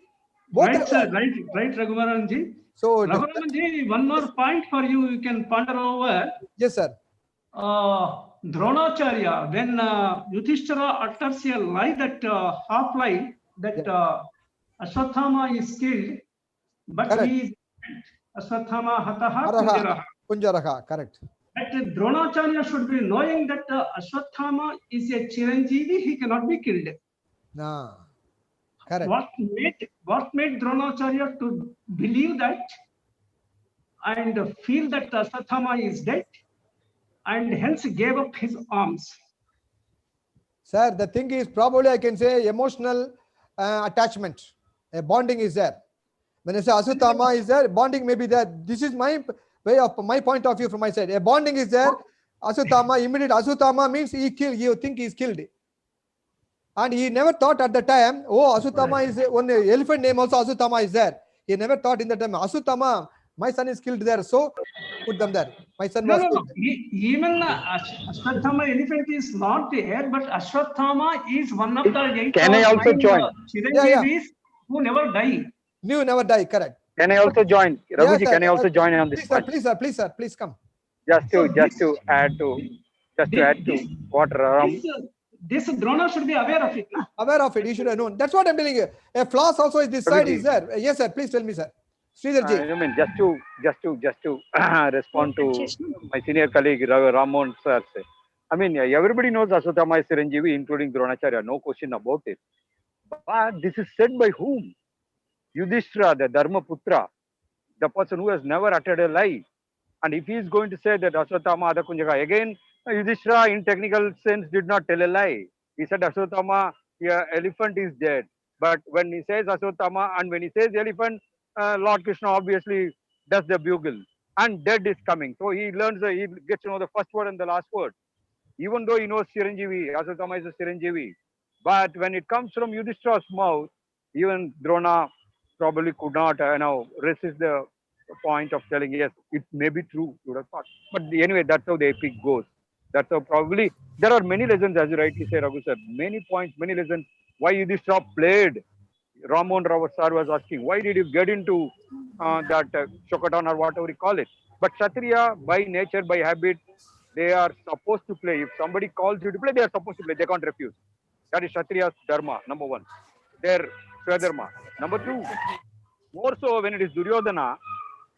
Right, sir. Right, Raghuvaran ji. So, Raghuvaran ji, one more point for you. You can ponder over. yes, sir. Dronacharya, when Yudhishthira utters a lie, that half lie, that Ashwathama is killed, but Correct. he is Ashwathama hataha Haraha. kunjaraha. Kunjaraha, correct. But Dronacharya should be knowing that Ashwathama is a Chiranjeevi, he cannot be killed. Nah, correct. What made Dronacharya to believe that and feel that Ashwathama is dead and hence gave up his arms? Sir, the thing is probably I can say emotional attachment. A bonding is there. When I say Asutama is there, bonding may be there. This is my way of my point of view from my side. A bonding is there. Asutama, immediate Asutama means he killed, you think he's killed. And he never thought at the time, oh, Asutama is one elephant name also Asutama is there. He never thought in the time, Asutama, my son is killed there, so put them there. My son was No. killed. Even Ashwathama elephant is not there, but Ashwathama is one of the eight Can I also join? Chiranjeevis who never die. You never die, correct. Can I also join? Raghuji, sir. can I also join on this Please, sir, point? please, sir, please, sir, please come. Just to add to what Ram. This Drona should be aware of it. Aware of it, you should have known. That's what I'm telling you. A flaws also is this side is there. Yes, sir, please tell me, sir. Sridhar ji. I mean, just to respond to my senior colleague Ramon sir. I mean, everybody knows Ashwathama is Chiranjeevi, including Dronacharya. No question about it. But this is said by whom? Yudhishthira, the Dharma Putra, the person who has never uttered a lie. And if he is going to say that Ashwathama Adakunjaga, again, Yudhishthira in technical sense did not tell a lie. He said Ashwathama, elephant is dead. But when he says Ashwathama and when he says elephant, Lord Krishna obviously does the bugle and dead is coming. So he learns, he gets to know the first word and the last word. Even though he knows Chiranjeevi, Ashwathama is a Chiranjeevi. But when it comes from Yudhishthira's mouth, even Drona probably could not resist the point of telling, yes, it may be true, you would have thought. But anyway, that's how the epic goes. That's how probably, there are many lessons, as you rightly say, Raghu sir, many points, many lessons. Why Yudhishthira played, Ramon Rawat sir was asking, why did you get into that Shokatan or whatever you call it? But Kshatriya, by nature, by habit, they are supposed to play. If somebody calls you to play, they are supposed to play. They can't refuse. That is Kshatriya's dharma, number one. Their Swadharma. Number two, more so when it is Duryodhana,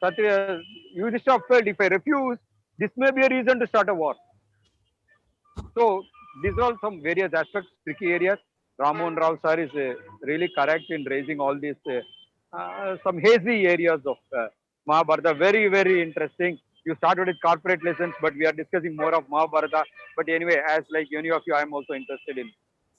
Kshatriya, Yudhishthira felt, if I refuse, this may be a reason to start a war. So these are all some various aspects, tricky areas. Ramon Rao sir is really correct in raising all these some hazy areas of Mahabharata. Very, very interesting. You started with corporate lessons, but we are discussing more of Mahabharata. But anyway, as like any of you, I am also interested in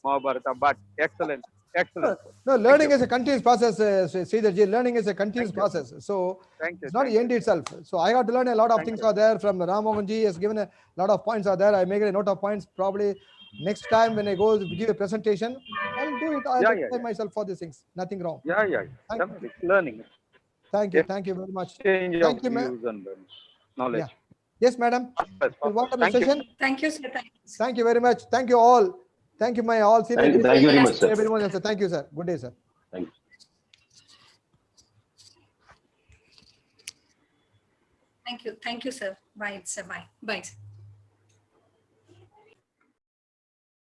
Mahabharata. But excellent. Excellent. No, learning is a continuous process, Sridharji. Learning is a continuous Thank you. process. So Thank you. it's not thank the end you. itself. So I got to learn a lot of Thank things you. are there from Ram Mohan ji has given a lot of points are there. I make a note of points. Probably next time when I go to give a presentation, I'll do it. I'll Yeah, prepare yeah. myself for these things. Nothing wrong. Yeah, yeah. Thank- Definitely. Learning. Thank you. Yes. Thank you very much. Change Thank of you, ma'am. views and knowledge. Yeah. Yes, madam. Perfect, We'll wind up the Thank you. session. Thank you, sir. Thank you. Thank you very much. Thank you all. Thank you, my all senior. Thank you very much, sir. Everyone else. Thank you, sir. Good day, sir. Thank you. Thank you. Thank you, sir. Bye, sir. Bye. Bye.